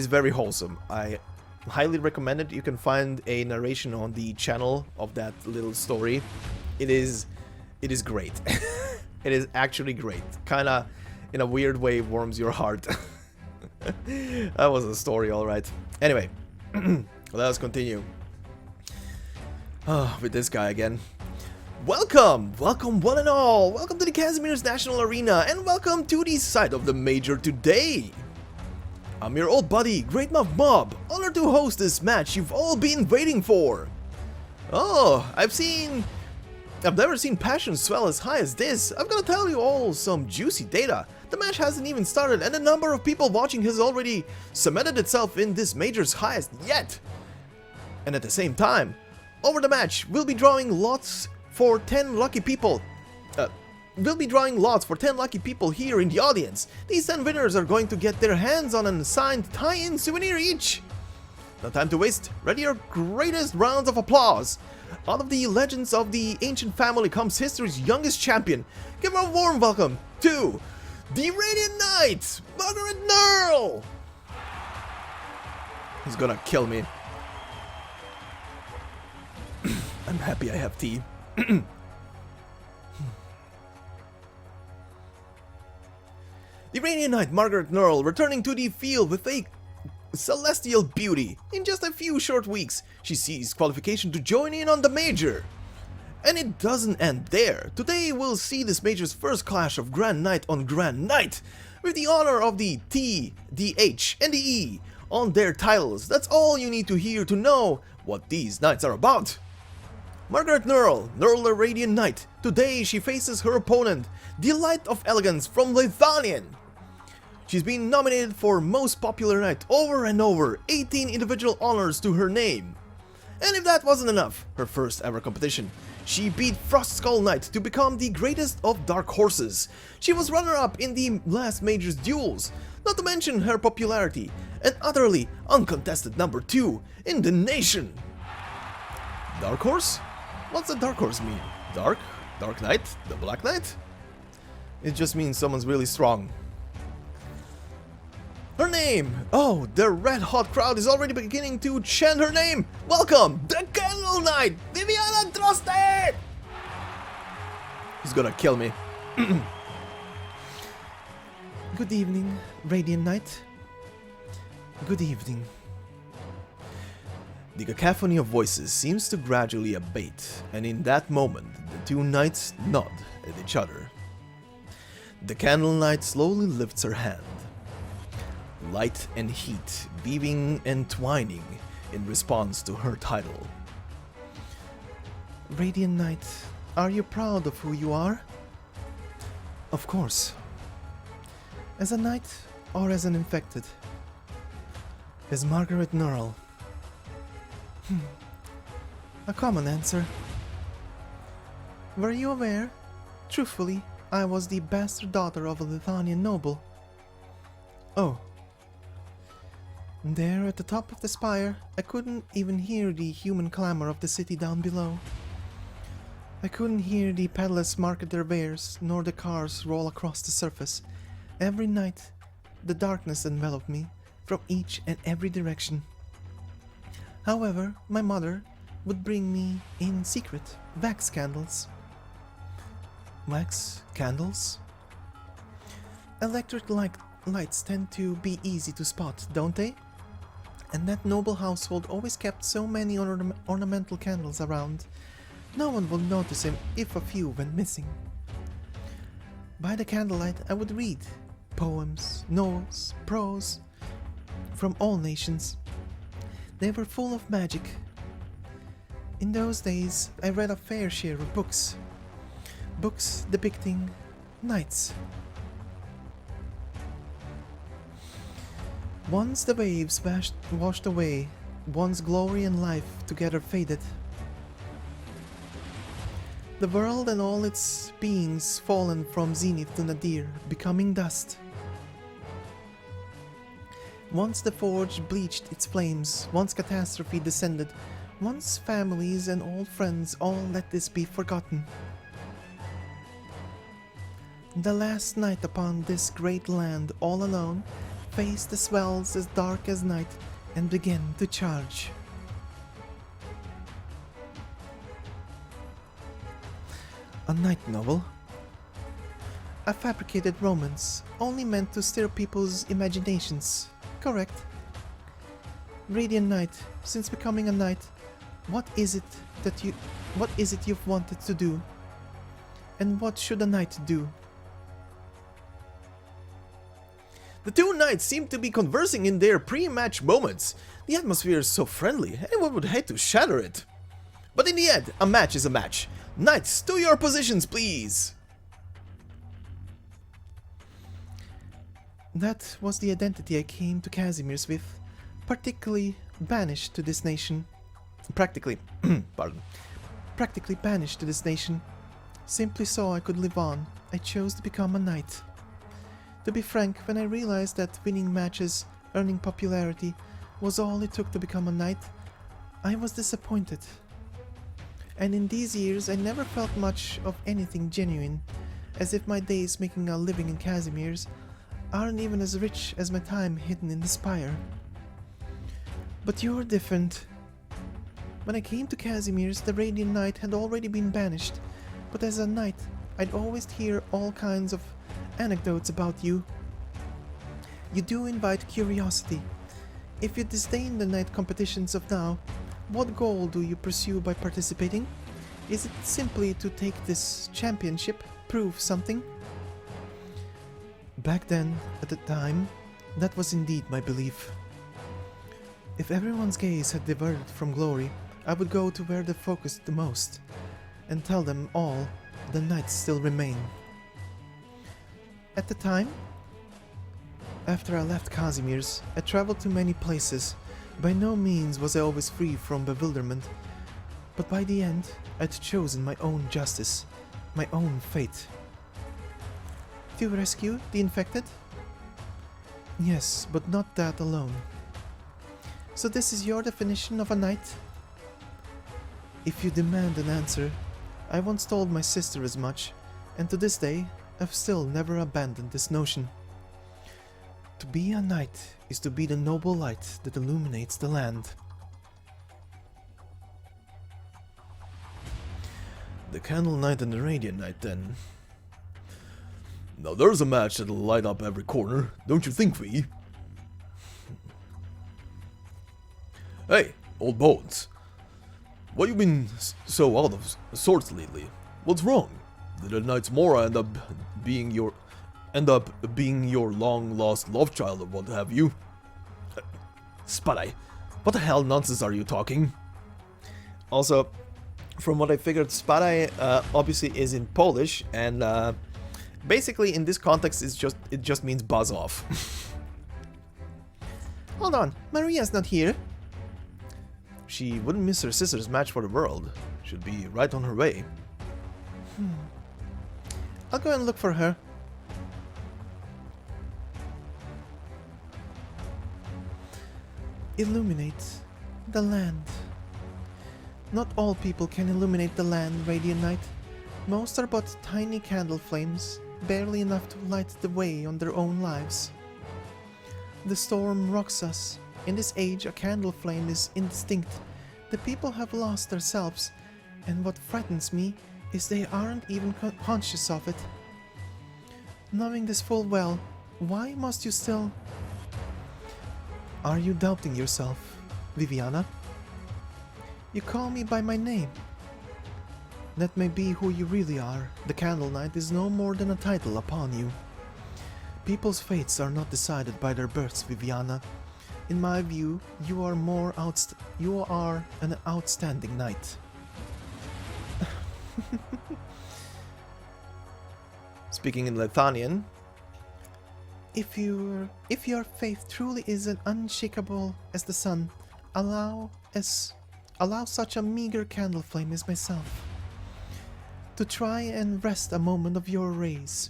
Speaker 1: very wholesome. I highly recommend it. You can find a narration on the channel of that little story. It is great. It is actually great. Kinda in a weird way warms your heart. That was a story, alright. Anyway, let us continue. With this guy again. Welcome one and all. Welcome to the Casimir's National Arena, and welcome to the site of the Major today. I'm your old buddy, Great Muff Mob. Honored to host this match you've all been waiting for. Oh, I've never seen passion swell as high as this. I've got to tell you all some juicy data. The match hasn't even started, and the number of people watching has already cemented itself in this major's highest yet. And at the same time, over the match, we'll be drawing lots for 10 lucky people. We'll be drawing lots for 10 lucky people here in the audience. These 10 winners are going to get their hands on an signed tie-in souvenir each. No time to waste. Ready your greatest rounds of applause. Out of the legends of the ancient family comes history's youngest champion. Give a warm welcome to the Radiant Knight, Margaret Nearl. He's gonna kill me. I'm happy I have tea. The Radiant Knight Margaret Nearl returning to the field with a celestial beauty. In just a few short weeks, she sees qualification to join in on the Major. And it doesn't end there. Today we'll see this Major's first clash of Grand Knight on Grand Knight, with the honor of the T, the H, and the E on their titles. That's all you need to hear to know what these knights are about. Margaret Nearl, the Radiant Knight. Today she faces her opponent, the Light of Elegance from Lithanian. She's been nominated for Most Popular Knight over and over, 18 individual honors to her name. And if that wasn't enough, her first ever competition, she beat Frostskull Knight to become the greatest of Dark Horses. She was runner-up in the last Major's duels, not to mention her popularity, and utterly uncontested number 2 in the nation. Dark Horse? What's a Dark Horse mean? Dark? Dark Knight? The Black Knight? It just means someone's really strong. Her name! Oh, the red-hot crowd is already beginning to chant her name! Welcome, the Candle Knight, Viviana Droste! He's gonna kill me.
Speaker 2: Good evening, Radiant Knight. Good evening.
Speaker 1: The cacophony of voices seems to gradually abate, and in that moment, the two knights nod at each other. The Candle Knight slowly lifts her hand. Light and heat weaving and twining in response to her title.
Speaker 2: Radiant Knight, are you proud of who you are?
Speaker 1: Of course.
Speaker 2: As a knight or as an infected?
Speaker 1: As Margaret Nearl.
Speaker 2: A common answer. Were you aware? Truthfully, I was the bastard daughter of a Lithanian noble.
Speaker 1: Oh.
Speaker 2: There at the top of the spire, I couldn't even hear the human clamor of the city down below. I couldn't hear the peddlers market their wares, nor the cars roll across the surface. Every night, the darkness enveloped me from each and every direction. However, my mother would bring me, in secret, wax candles.
Speaker 1: Wax candles?
Speaker 2: Electric lights tend to be easy to spot, don't they? And that noble household always kept so many ornamental candles around. No one would notice him if a few went missing. By the candlelight I would read poems, novels, prose, from all nations. They were full of magic. In those days I read a fair share of books. Books depicting knights. Once the waves washed away, once glory and life together faded, the world and all its beings fallen from zenith to nadir, becoming dust. Once the forge bleached its flames, once catastrophe descended, once families and old friends all let this be forgotten. The last night upon this great land, all alone, faced the swells as dark as night and began to charge. A night novel? A fabricated romance, only meant to stir people's imaginations. Correct. Radiant Knight, since becoming a knight, what is it you've wanted to do? And what should a knight do?
Speaker 1: The two knights seem to be conversing in their pre-match moments. The atmosphere is so friendly, anyone would hate to shatter it. But in the end, a match is a match. Knights, to your positions, please!
Speaker 2: That was the identity I came to Casimir's with, practically banished to this nation. Practically banished to this nation. Simply so I could live on, I chose to become a knight. To be frank, when I realized that winning matches, earning popularity, was all it took to become a knight, I was disappointed. And in these years I never felt much of anything genuine, as if my days making a living in Casimir's aren't even as rich as my time hidden in the Spire. But you're different. When I came to Casimir's, the Radiant Knight had already been banished, but as a knight, I'd always hear all kinds of anecdotes about you. You do invite curiosity. If you disdain the knight competitions of now, what goal do you pursue by participating? Is it simply to take this championship, prove something? Back then, at the time, that was indeed my belief. If everyone's gaze had diverted from glory, I would go to where they focused the most, and tell them all the knights still remain. At the time, after I left Casimir's, I traveled to many places. By no means was I always free from bewilderment, but by the end, I'd chosen my own justice, my own fate. To rescue the infected? Yes, but not that alone. So this is your definition of a knight? If you demand an answer, I once told my sister as much, and to this day, I've still never abandoned this notion. To be a knight is to be the noble light that illuminates the land.
Speaker 1: The Candle Knight and the Radiant Knight, then. Now there's a match that'll light up every corner, don't you think, V? Hey, old bones. Why you been so out of sorts lately? What's wrong? Did the Knight's Mora end up being your long-lost love child or what have you? Spadaj, what the hell nonsense are you talking? Also, from what I figured, Spadaj obviously is in Polish, and basically in this context it just means buzz off.
Speaker 2: Hold on, Maria's not here.
Speaker 1: She wouldn't miss her sister's match for the world. Should be right on her way.
Speaker 2: I'll go and look for her. Illuminate the land. Not all people can illuminate the land, Radiant Knight. Most are but tiny candle flames, barely enough to light the way on their own lives. The storm rocks us. In this age, a candle flame is indistinct. The people have lost themselves, and what frightens me is they aren't even conscious of it. Knowing this full well, why must you still... Are you doubting yourself, Viviana? You call me by my name. That may be who you really are. The Candle Knight is no more than a title upon you. People's fates are not decided by their births, Viviana. In my view, you are an outstanding knight.
Speaker 1: Speaking in Lithuanian,
Speaker 2: If your faith truly is as unshakable as the sun, allow such a meager candle flame as myself to try and wrest a moment of your rays.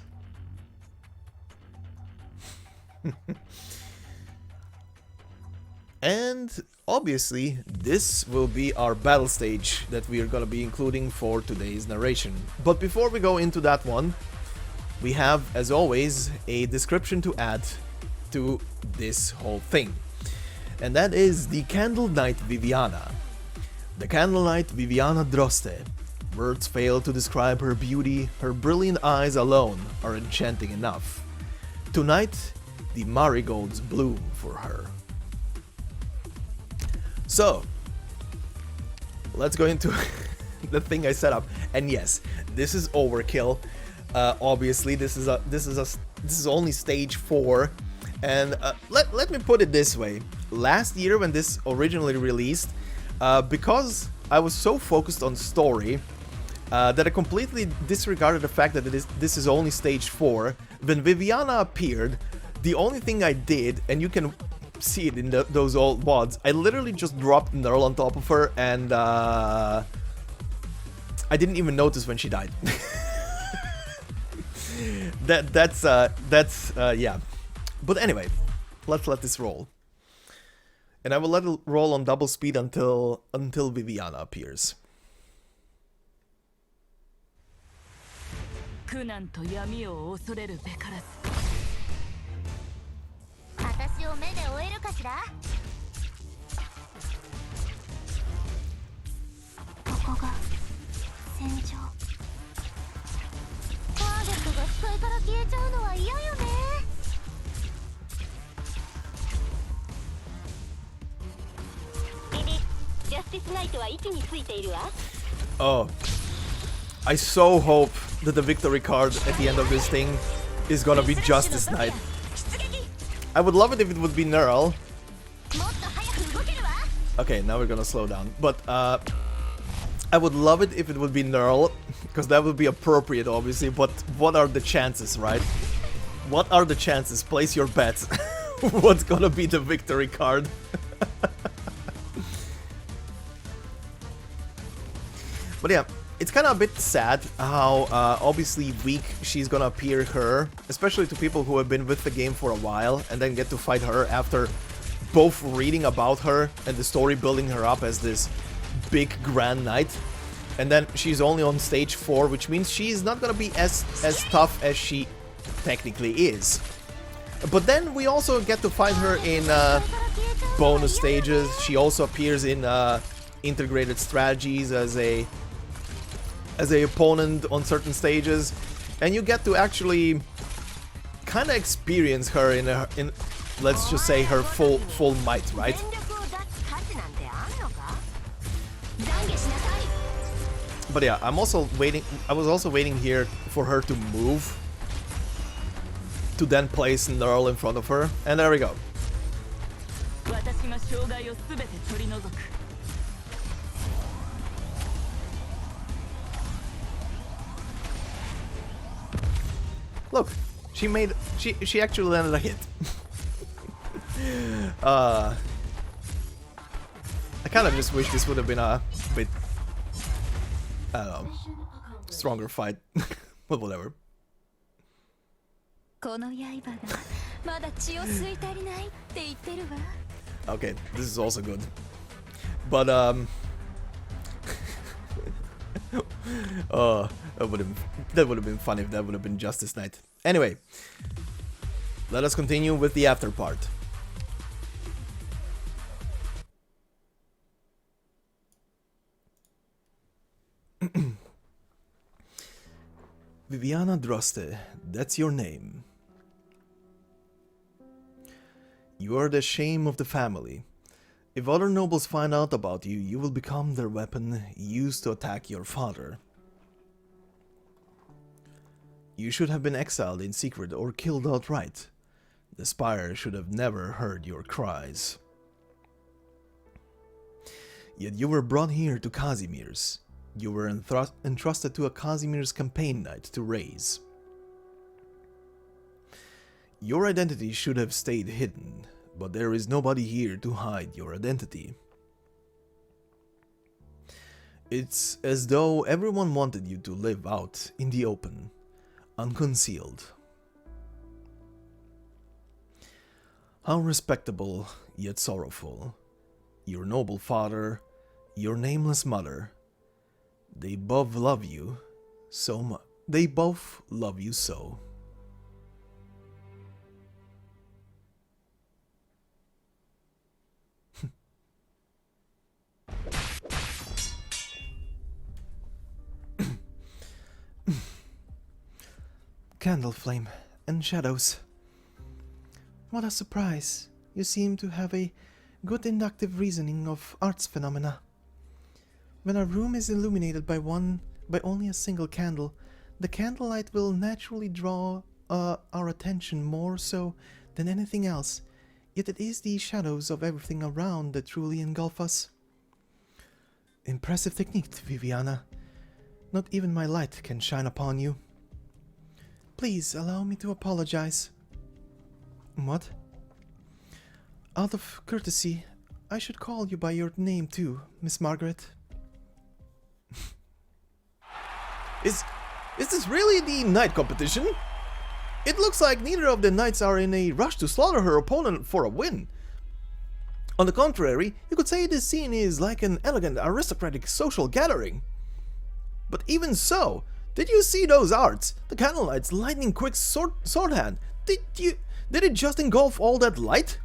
Speaker 1: And obviously, this will be our battle stage that we are gonna be including for today's narration. But before we go into that one, we have, as always, a description to add to this whole thing. And that is the Candle Knight Viviana. The Candle Knight Viviana Droste. Words fail to describe her beauty, her brilliant eyes alone are enchanting enough. Tonight, the marigolds bloom for her. So, let's go into the thing I set up. And yes, this is overkill. Obviously, this is only stage 4. And let me put it this way. Last year when this originally released, because I was so focused on story, that I completely disregarded the fact that this is only stage 4. When Viviana appeared, the only thing I did, and you can see it in those old VODs, I literally just dropped Nearl on top of her, and I didn't even notice when she died. That's yeah. But anyway, let's let this roll. And I will let it roll on double speed until Viviana appears.
Speaker 3: 苦難と闇を恐れるべからず。
Speaker 4: 私を目で追えるかしら。ここが戦場。ターゲットが視界から消えちゃうのは嫌よね。ビビ、ジャスティスナイトは位置についているわ。
Speaker 1: Oh, I so hope that the victory card at the end of this thing is gonna be Justice Knight. I would love it if it would be Nearl. Okay, now we're gonna slow down. But I would love it if it would be Nearl, because that would be appropriate, obviously. But what are the chances, right? What are the chances? Place your bets. What's gonna be the victory card? But yeah, it's kind of a bit sad how obviously weak she's gonna appear her, especially to people who have been with the game for a while and then get to fight her after both reading about her and the story building her up as this big grand knight. And then she's only on stage 4, which means she's not gonna be as tough as she technically is. But then we also get to fight her in bonus stages. She also appears in integrated strategies as a opponent on certain stages, and you get to actually kind of experience her in let's just say her full might, right? But yeah, I was also waiting here for her to move to then place Nearl in front of her, and there we go. Look, she actually landed a hit. I kind of just wish this would have been a bit, I don't know, stronger fight, but whatever. Okay, this is also good, but that would have been fun if that would have been Justice Knight. Anyway, let us continue with the after part. Viviana Droste, that's your name. You are the shame of the family. If other nobles find out about you, you will become their weapon used to attack your father. You should have been exiled in secret or killed outright. The Spire should have never heard your cries. Yet you were brought here to Casimir's. You were entrusted to a Casimir's campaign knight to raise. Your identity should have stayed hidden, but there is nobody here to hide your identity. It's as though everyone wanted you to live out in the open, unconcealed. How respectable, yet sorrowful. Your noble father, your nameless mother. They both love you so much. They both love you so.
Speaker 2: Candle flame and shadows. What a surprise. You seem to have a good inductive reasoning of arts phenomena. When a room is illuminated by only a single candle, the candlelight will naturally draw our attention more so than anything else, yet it is the shadows of everything around that truly engulf us. Impressive technique, Viviana. Not even my light can shine upon you. Please allow me to apologize. What? Out of courtesy, I should call you by your name too, Miss Margaret.
Speaker 1: Is this really the knight competition? It looks like neither of the knights are in a rush to slaughter her opponent for a win. On the contrary, you could say this scene is like an elegant aristocratic social gathering. But even so, did you see those arts? The candlelight's lightning quick sword hand. Did it just engulf all that light?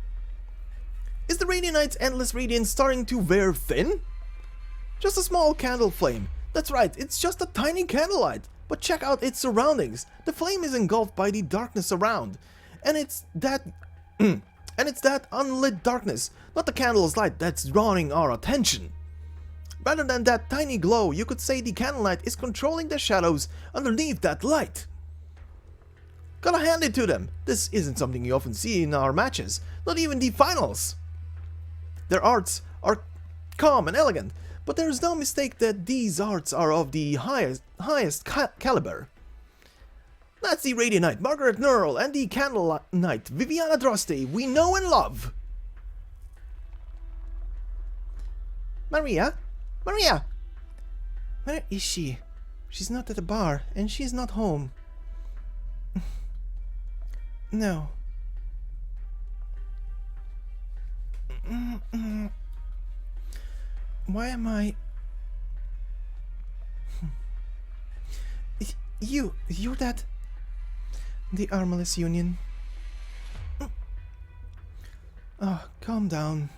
Speaker 1: Is the Radiant Knight's endless radiance starting to wear thin? Just a small candle flame. That's right, it's just a tiny candlelight. But check out its surroundings. The flame is engulfed by the darkness around. And it's that unlit darkness, not the candle's light, that's drawing our attention. Rather than that tiny glow, you could say the candlelight is controlling the shadows underneath that light. Gotta hand it to them. This isn't something you often see in our matches, not even the finals. Their arts are calm and elegant, but there is no mistake that these arts are of the highest caliber. That's the Radiant Knight, Margaret Nearl, and the Candle Knight, Viviana Droste, we know and love.
Speaker 2: Maria? Maria! Where is she? She's not at the bar, and she's not home. No. Why am I... You're that... The Armless Union. Oh, calm down.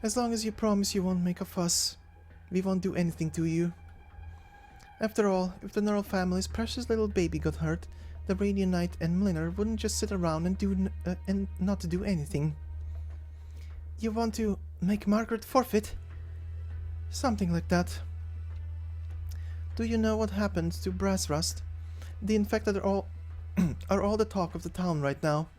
Speaker 2: As long as you promise you won't make a fuss, we won't do anything to you. After all, if the Nearl family's precious little baby got hurt, the Radiant Knight and Milliner wouldn't just sit around and not to do anything. You want to make Margaret forfeit? Something like that. Do you know what happened to Brass Rust? The infected are all the talk of the town right now.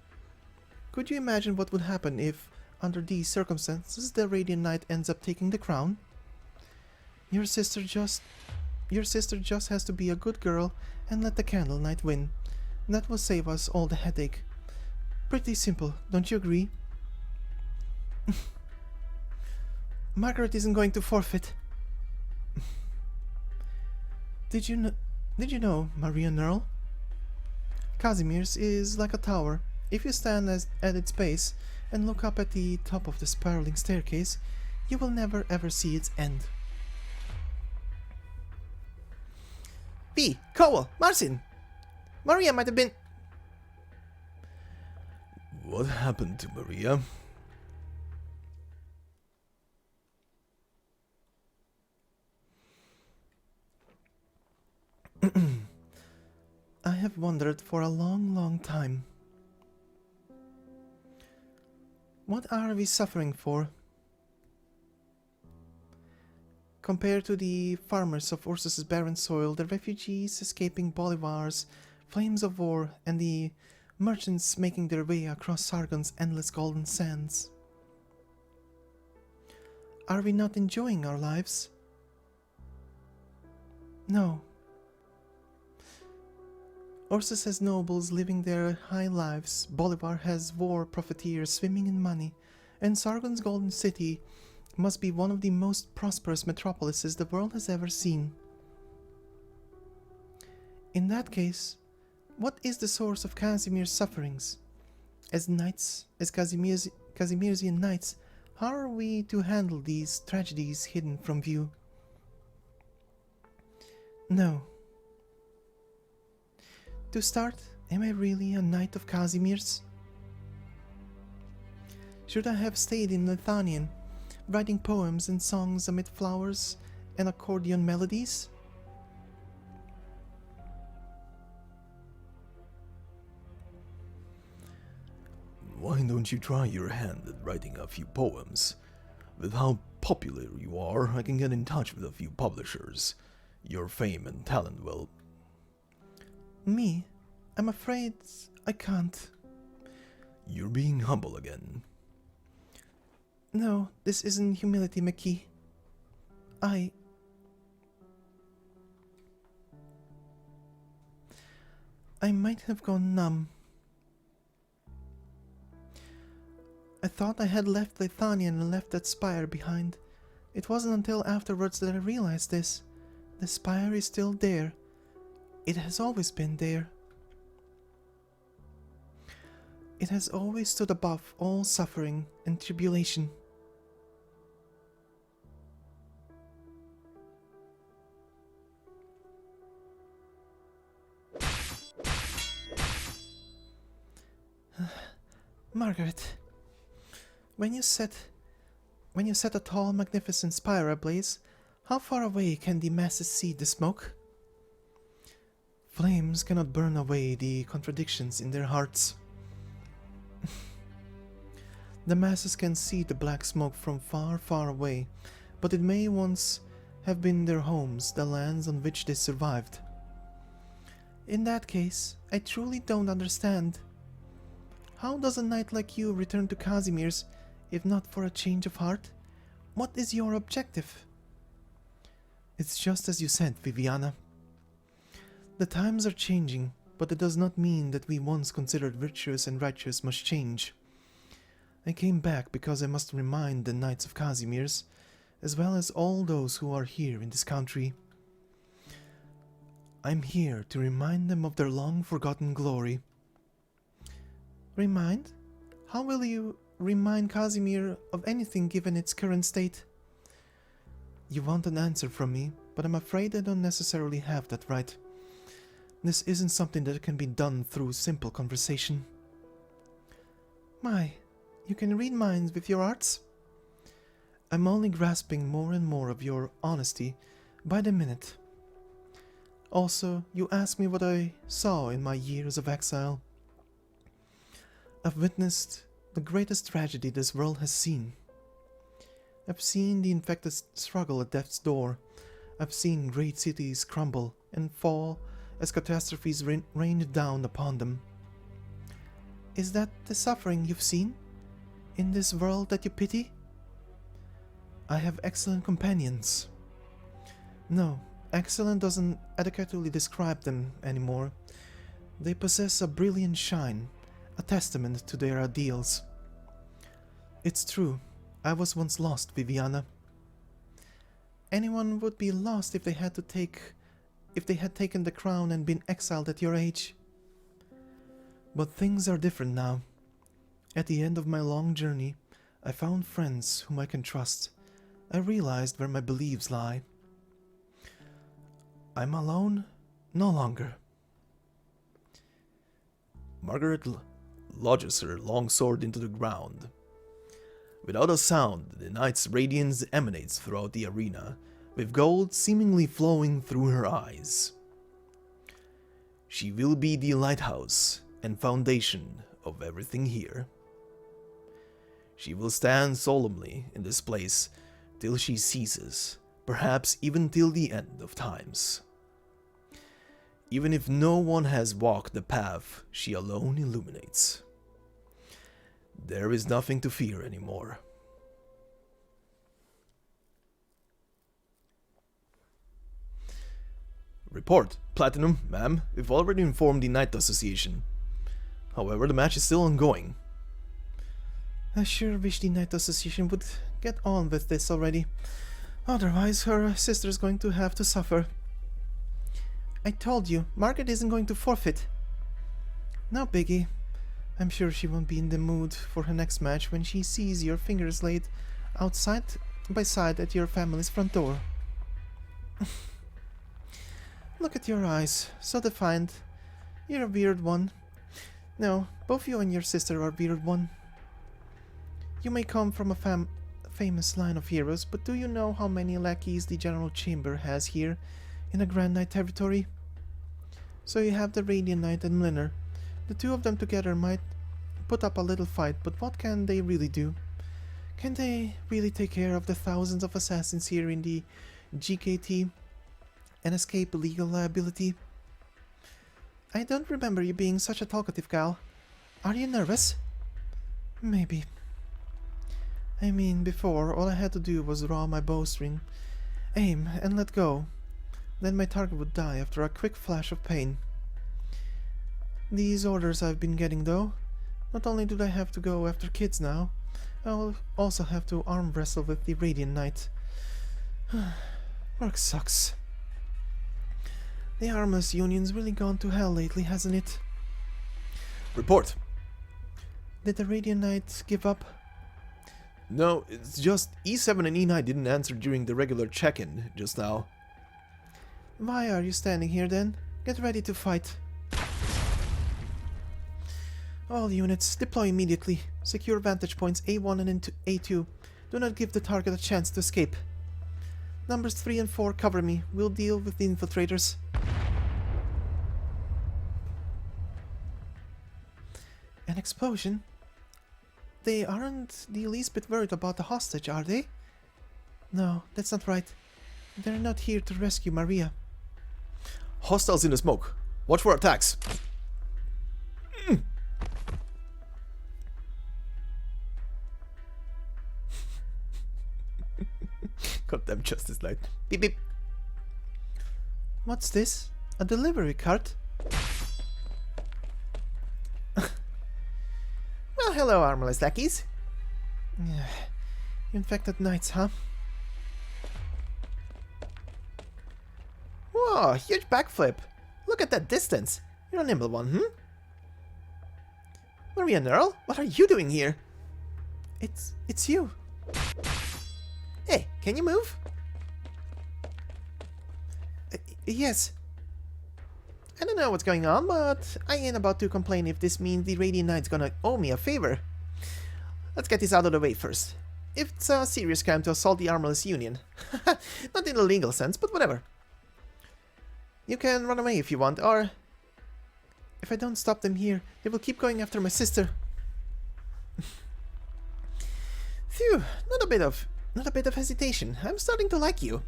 Speaker 2: Could you imagine what would happen if, under these circumstances, the Radiant Knight ends up taking the crown? Your sister just has to be a good girl and let the Candle Knight win. That will save us all the headache. Pretty simple, don't you agree? Margaret isn't going to forfeit. Did you know, Maria Nearl? Casimir's is like a tower. If you stand at its base and look up at the top of the spiraling staircase, you will never ever see its end. Cowell, Marcin! Maria might have been...
Speaker 1: What happened to Maria?
Speaker 2: I have wondered for a long, long time. What are we suffering for? Compared to the farmers of Ursus's barren soil, the refugees escaping Bolivars, flames of war, and the merchants making their way across Sargon's endless golden sands. Are we not enjoying our lives? No. Ursus has nobles living their high lives, Bolivar has war profiteers swimming in money, and Sargon's Golden City must be one of the most prosperous metropolises the world has ever seen. In that case, what is the source of Casimir's sufferings? As knights, as Casimirsian knights, how are we to handle these tragedies hidden from view? No. To start, am I really a knight of Casimir's? Should I have stayed in Lithanian, writing poems and songs amid flowers and accordion melodies?
Speaker 1: Why don't you try your hand at writing a few poems? With how popular you are, I can get in touch with a few publishers. Your fame and talent will...
Speaker 2: Me? I'm afraid I can't.
Speaker 1: You're being humble again.
Speaker 2: No, this isn't humility, McKee. I might have gone numb. I thought I had left Lithanian and left that spire behind. It wasn't until afterwards that I realized this. The spire is still there. It has always been there. It has always stood above all suffering and tribulation. Margaret, when you set a tall, magnificent spire ablaze, how far away can the masses see the smoke? Flames cannot burn away the contradictions in their hearts. The masses can see the black smoke from far, far away, but it may once have been their homes, the lands on which they survived. In that case, I truly don't understand. How does a knight like you return to Casimir's, if not for a change of heart? What is your objective? It's just as you said, Viviana. The times are changing, but it does not mean that we once considered virtuous and righteous must change. I came back because I must remind the knights of Casimir's, as well as all those who are here in this country. I'm here to remind them of their long-forgotten glory. Remind? How will you remind Casimir of anything given its current state? You want an answer from me, but I'm afraid I don't necessarily have that right. This isn't something that can be done through simple conversation. My, you can read minds with your arts? I'm only grasping more and more of your honesty by the minute. Also, you asked me what I saw in my years of exile. I've witnessed the greatest tragedy this world has seen. I've seen the infected struggle at death's door. I've seen great cities crumble and fall as catastrophes rained down upon them. Is that the suffering you've seen? In this world that you pity? I have excellent companions. No, excellent doesn't adequately describe them anymore. They possess a brilliant shine, a testament to their ideals. It's true, I was once lost, Viviana. Anyone would be lost if they had taken the crown and been exiled at your age. But things are different now. At the end of my long journey, I found friends whom I can trust. I realized where my beliefs lie. I'm alone no longer.
Speaker 1: Margaret lodges her long sword into the ground. Without a sound, the knight's radiance emanates throughout the arena, with gold seemingly flowing through her eyes. She will be the lighthouse and foundation of everything here. She will stand solemnly in this place till she ceases, perhaps even till the end of times. Even if no one has walked the path she alone illuminates. There is nothing to fear anymore. Report. Platinum, ma'am, we've already informed the Knight Association. However, the match is still ongoing.
Speaker 2: I sure wish the Knight Association would get on with this already. Otherwise, her sister's going to have to suffer. I told you, Margaret isn't going to forfeit. No biggie. I'm sure she won't be in the mood for her next match when she sees your fingers laid out side by side at your family's front door. Look at your eyes, so defiant. You're a weird one. No, both you and your sister are a weird one. You may come from a famous line of heroes, but do you know how many lackeys the General Chamber has here in the Grand Knight territory? So you have the Radiant Knight and Mliner. The two of them together might put up a little fight, but what can they really do? Can they really take care of the thousands of assassins here in the GKT and escape legal liability? I don't remember you being such a talkative gal. Are you nervous? Maybe. I mean, before, all I had to do was draw my bowstring, aim, and let go. Then my target would die after a quick flash of pain. These orders I've been getting, though, not only do I have to go after kids now, I'll also have to arm wrestle with the Radiant Knight. Work sucks. The Armless Union's really gone to hell lately, hasn't it?
Speaker 1: Report.
Speaker 2: Did the Radiant Knight give up?
Speaker 1: No, it's just E7 and E9 didn't answer during the regular check-in just now.
Speaker 2: Why are you standing here then? Get ready to fight. All units, deploy immediately. Secure vantage points A1 and A2. Do not give the target a chance to escape. Numbers 3 and 4 cover me. We'll deal with the infiltrators. An explosion? They aren't the least bit worried about the hostage, are they? No, that's not right. They're not here to rescue Maria.
Speaker 1: Hostiles in the smoke. Watch for attacks. Goddamn Justice Light. Beep beep.
Speaker 2: What's this? A delivery cart? Well, hello, armorless lackeys. Infected knights, huh? Whoa, huge backflip. Look at that distance. You're a nimble one, Margaret Nearl, what are you doing here? It's you. Hey, can you move? Yes. I don't know what's going on, but I ain't about to complain if this means the Radiant Knight's gonna owe me a favor. Let's get this out of the way first. It's a serious crime to assault the Armless Union. Not in a legal sense, but whatever. You can run away if you want, or... if I don't stop them here, they will keep going after my sister. Phew, not a bit of hesitation. I'm starting to like you.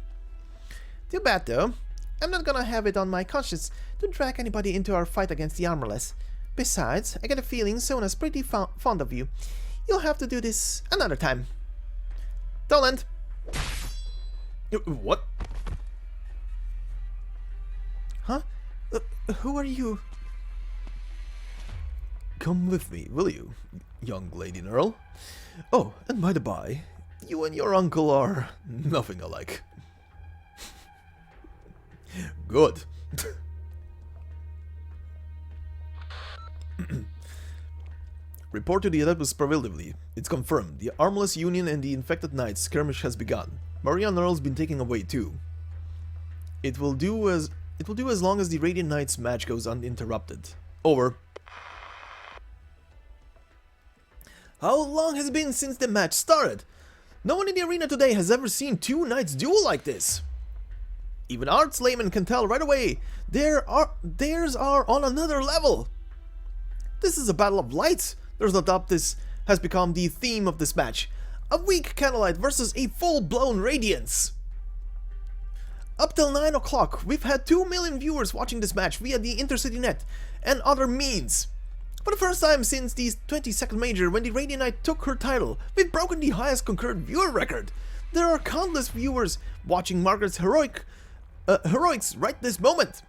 Speaker 2: Too bad though. I'm not gonna have it on my conscience to drag anybody into our fight against the Armorless. Besides, I get a feeling Sona's pretty fond of you. You'll have to do this another time. Toland!
Speaker 1: What?
Speaker 2: Huh? Who are you?
Speaker 1: Come with me, will you, young Lady Nearl? Oh, and by the by, you and your uncle are nothing alike. Good. Report to the Adeptus Preventively. It's confirmed. The Armless Union and the Infected Knights skirmish has begun. Margaret Nearl's been taken away too. It will do as long as the Radiant Knights match goes uninterrupted. Over. How long has it been since the match started? No one in the arena today has ever seen two knights duel like this. Even arts laymen can tell right away theirs are on another level. This is a battle of lights. There's no doubt this has become the theme of this match. A weak candlelight versus a full-blown radiance. Up till 9 o'clock, we've had 2 million viewers watching this match via the Intercity Net and other means. For the first time since the 22nd Major, when the Radiant Knight took her title, we've broken the highest concurrent viewer record. There are countless viewers watching Margaret's heroic heroics right this moment!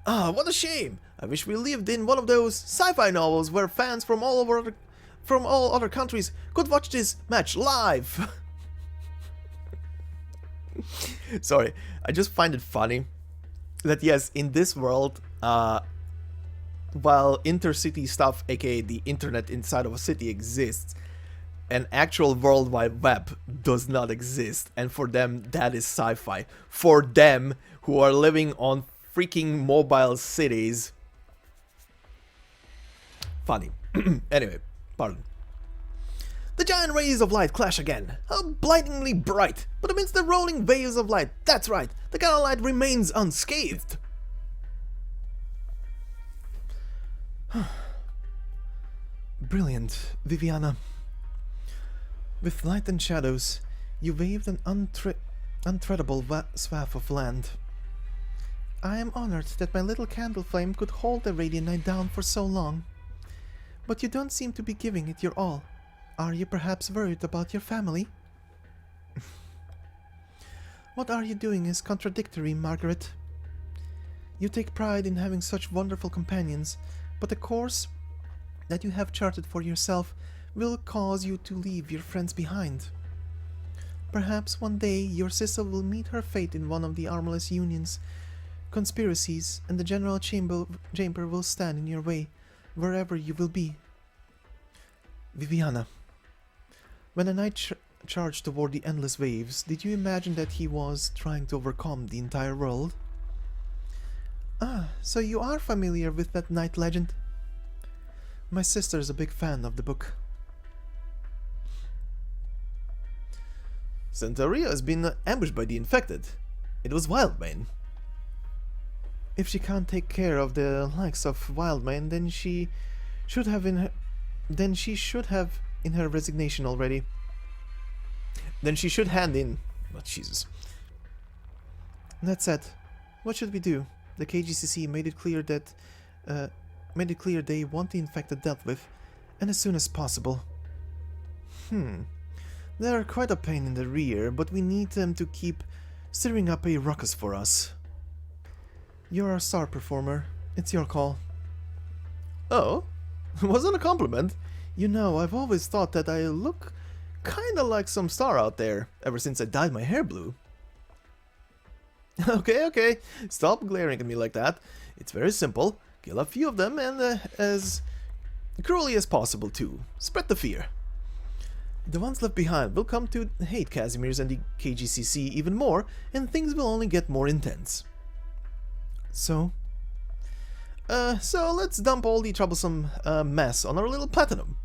Speaker 1: Ah, what a shame! I wish we lived in one of those sci-fi novels where fans from all other countries could watch this match live! Sorry, I just find it funny that yes, in this world, while intercity stuff, aka the internet inside of a city, exists, an actual World Wide Web does not exist, and for them that is sci-fi. For them who are living on freaking mobile cities. Funny. Anyway, pardon. The giant rays of light clash again. How blindingly bright, but amidst the rolling waves of light, that's right, the canal light remains unscathed. Brilliant, Viviana. With light and shadows, you waved an untreadable swath of land. I am honored that my little candle flame could hold the radiant night down for so long. But you don't seem to be giving it your all. Are you perhaps worried about your family? What are you doing is contradictory, Margaret. You take pride in having such wonderful companions, but the course that you have charted for yourself will cause you to leave your friends behind. Perhaps one day your sister will meet her fate in one of the Armless Union's conspiracies, and the General Chamber will stand in your way, wherever you will be. Viviana, when a knight charged toward the endless waves, did you imagine that he was trying to overcome the entire world? Ah, so you are familiar with that knight legend? My sister is a big fan of the book. Santeria has been ambushed by the infected. It was Wildmane. If she can't take care of the likes of Wildmane, then she should have in her resignation already. Then she should hand in. Oh, Jesus. That said, what should we do? The KGCC made it clear they want the infected dealt with, and as soon as possible. They're quite a pain in the rear, but we need them to keep stirring up a ruckus for us. You're a star performer. It's your call. Oh? Was that a compliment? You know, I've always thought that I look kinda like some star out there, ever since I dyed my hair blue. Okay, stop glaring at me like that. It's very simple. Kill a few of them, and as cruelly as possible too. Spread the fear. The ones left behind will come to hate Casimir's and the KGCC even more, and things will only get more intense. So let's dump all the troublesome mess on our little platinum.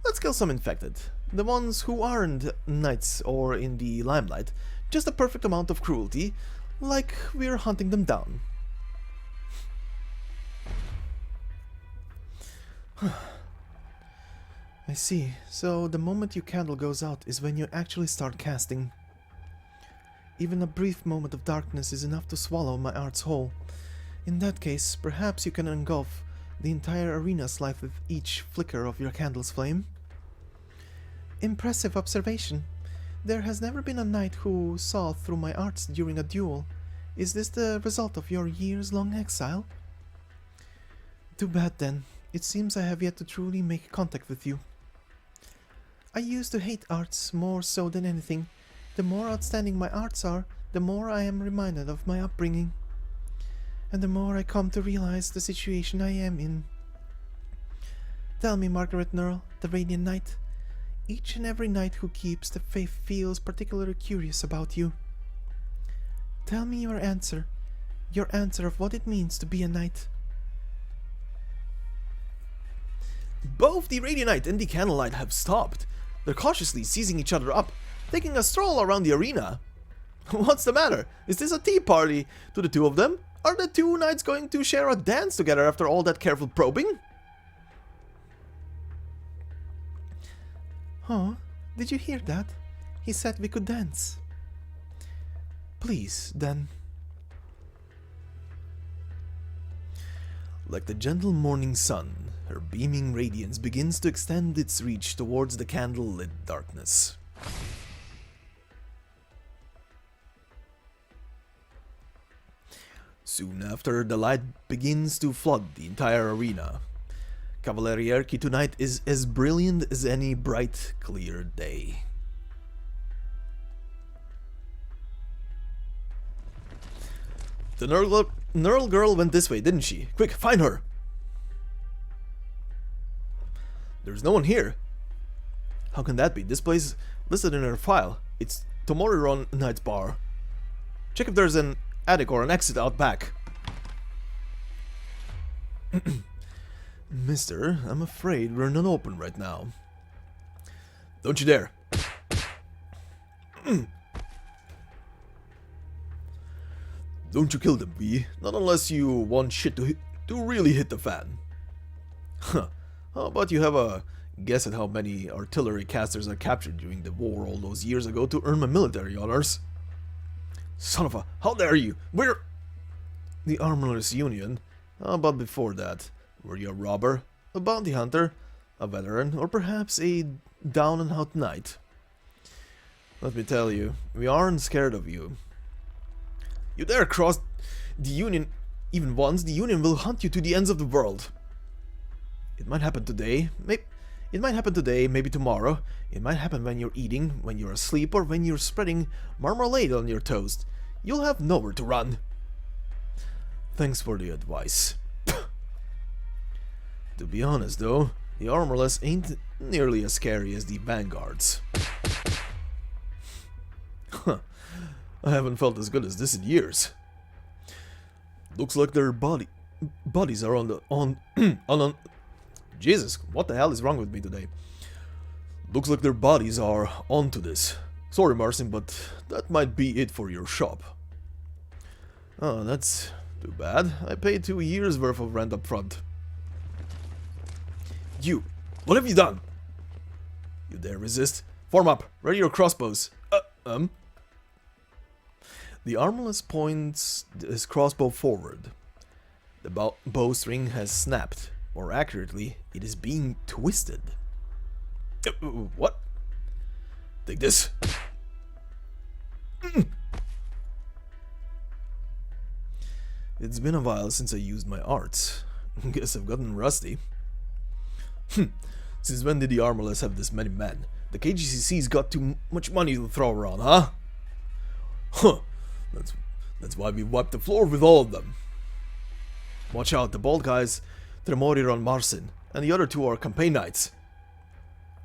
Speaker 1: Let's kill some infected. The ones who aren't knights or in the limelight. Just a perfect amount of cruelty, like we're hunting them down. I see. So the moment your candle goes out is when you actually start casting. Even a brief moment of darkness is enough to swallow my arts whole. In that case, perhaps you can engulf the entire arena's life with each flicker of your candle's flame. Impressive observation. There has never been a knight who saw through my arts during a duel. Is this the result of your years-long exile? Too bad then. It seems I have yet to truly make contact with you. I used to hate arts more so than anything. The more outstanding my arts are, the more I am reminded of my upbringing. And the more I come to realize the situation I am in. Tell me, Margaret Nearl, the Radiant Knight. Each and every knight who keeps the faith feels particularly curious about you. Tell me your answer of what it means to be a knight. Both the Radiant Knight and the Candlelight have stopped. They're cautiously seizing each other up, taking a stroll around the arena. What's the matter? Is this a tea party to the two of them? Are the two knights going to share a dance together after all that careful probing? Oh, did you hear that? He said we could dance. Please, then. Like the gentle morning sun, her beaming radiance begins to extend its reach towards the candle-lit darkness. Soon after, the light begins to flood the entire arena. Cavalierki tonight is as brilliant as any bright, clear day. The Nearl girl went this way, didn't she? Quick, find her! There's no one here. How can that be? This place listed in her file. It's Tomorrow Night's bar. Check if there's an attic or an exit out back. Mister, I'm afraid we're not open right now. Don't you dare. Don't you kill them, V. Not unless you want shit to really hit the fan. Huh. How about you have a guess at how many artillery casters I captured during the war all those years ago to earn my military honors? Son of a... How dare you? We're... The Armorers Union. How about before that? Were you a robber? A bounty hunter? A veteran? Or perhaps a down-and-out knight? Let me tell you, we aren't scared of you. You dare cross the Union even once, the Union will hunt you to the ends of the world. It might happen today, maybe tomorrow. It might happen when you're eating, when you're asleep, or when you're spreading marmalade on your toast. You'll have nowhere to run. Thanks for the advice. To be honest though, the Armorless ain't nearly as scary as the Vanguards. Huh. I haven't felt as good as this in years. Looks like their bodies are on Jesus, what the hell is wrong with me today? Looks like their bodies are onto this. Sorry, Marcin, but that might be it for your shop. Oh, that's too bad. I paid 2 years worth of rent up front. You, what have you done? You dare resist? Form up, ready your crossbows. The Armorless points his crossbow forward. The bowstring has snapped. More accurately, it is being twisted. What? Take this. It's been a while since I used my arts. Guess I've gotten rusty. Since when did the Armorless have this many men? The KGCC's got too much money to throw around, huh? Huh. That's why we wiped the floor with all of them. Watch out, the bald guys, Tremorir on Marcin, and the other 2 are campaign knights.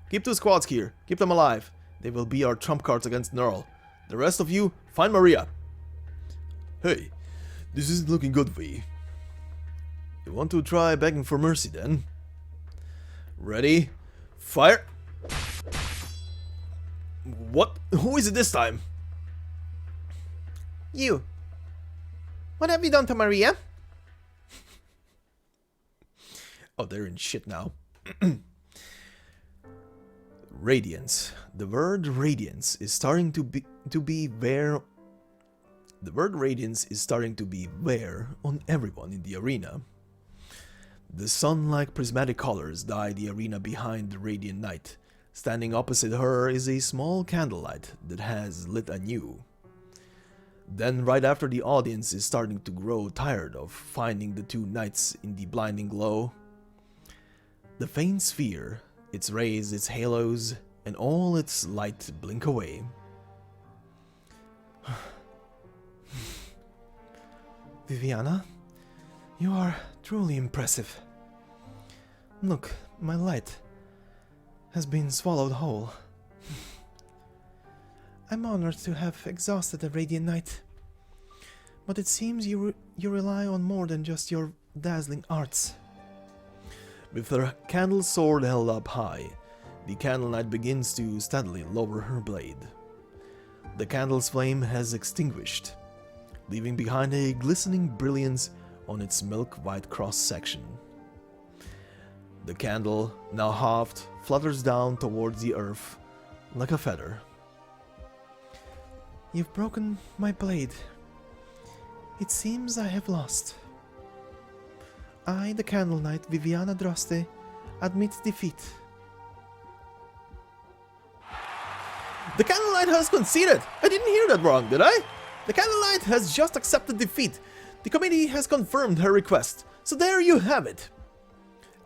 Speaker 1: Keep 2 squads here, keep them alive. They will be our trump cards against Nearl. The rest of you, find Maria. Hey, this isn't looking good for you. You want to try begging for mercy then? Ready? Fire! What? Who is it this time?
Speaker 2: You. What have you done to Maria?
Speaker 1: Oh, they're in shit now. Radiance. The word radiance is starting to be there. The word radiance is starting to be there on everyone in the arena. The sun-like prismatic colors dye the arena behind the radiant knight. Standing opposite her is a small candlelight that has lit anew. Then, right after the audience is starting to grow tired of finding the 2 knights in the blinding glow, the faint sphere, its rays, its halos, and all its light blink away.
Speaker 2: Viviana, you are truly impressive. Look, my light has been swallowed whole. I'm honored to have exhausted the Radiant Knight, but it seems you rely on more than just your dazzling arts.
Speaker 1: With her candle sword held up high, the Candle Knight begins to steadily lower her blade. The candle's flame has extinguished, leaving behind a glistening brilliance on its milk-white cross-section. The candle, now halved, flutters down towards the earth like a feather.
Speaker 2: You've broken my blade. It seems I have lost. I, the Candle Knight, Viviana Droste, admit defeat.
Speaker 1: The Candle Knight has conceded! I didn't hear that wrong, did I? The Candle Knight has just accepted defeat. The committee has confirmed her request, so there you have it.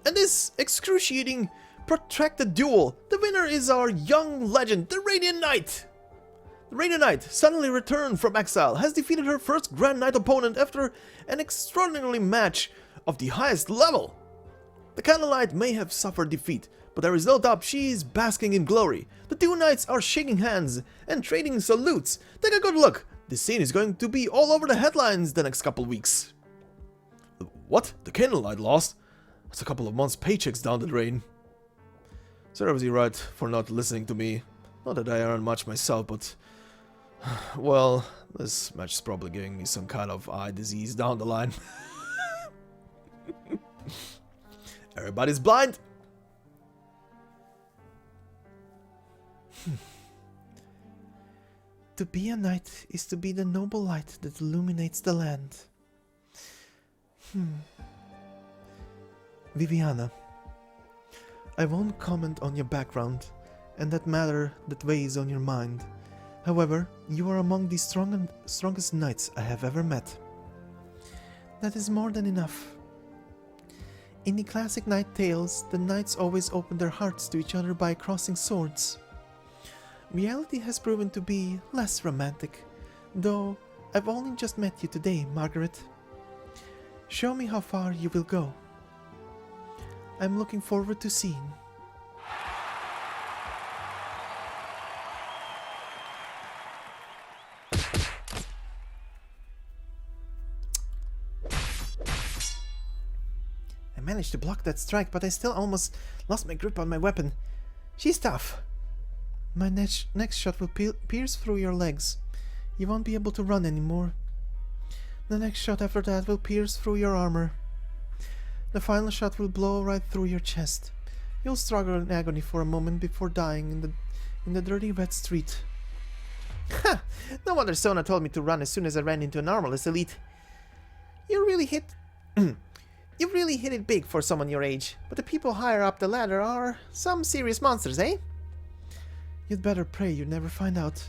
Speaker 1: And this excruciating, protracted duel, the winner is our young legend, the Radiant Knight! The Radiant Knight, suddenly returned from exile, has defeated her first Grand Knight opponent after an extraordinary match of the highest level. The Candlelight may have suffered defeat, but there is no doubt she is basking in glory. The two knights are shaking hands and trading salutes. Take a good look. This scene is going to be all over the headlines the next couple weeks. What? The Candlelight lost? That's a couple of months' paychecks down the drain. Serves you right for not listening to me. Not that I earn much myself, but... well, this match is probably giving me some kind of eye disease down the line. Everybody's blind!
Speaker 2: To be a knight is to be the noble light that illuminates the land. Viviana, I won't comment on your background and that matter that weighs on your mind. However, you are among the strongest knights I have ever met. That is more than enough. In the classic knight tales, the knights always open their hearts to each other by crossing swords. Reality has proven to be less romantic, though I've only just met you today, Margaret. Show me how far you will go. I'm looking forward to seeing. I managed to block that strike, but I still almost lost my grip on my weapon. She's tough. My next shot will pierce through your legs. You won't be able to run anymore. The next shot after that will pierce through your armor. The final shot will blow right through your chest. You'll struggle in agony for a moment before dying in the dirty wet street. Ha! No wonder Sona told me to run as soon as I ran into an armorless elite. You really hit it big for someone your age, but the people higher up the ladder are some serious monsters, eh? You'd better pray you never find out.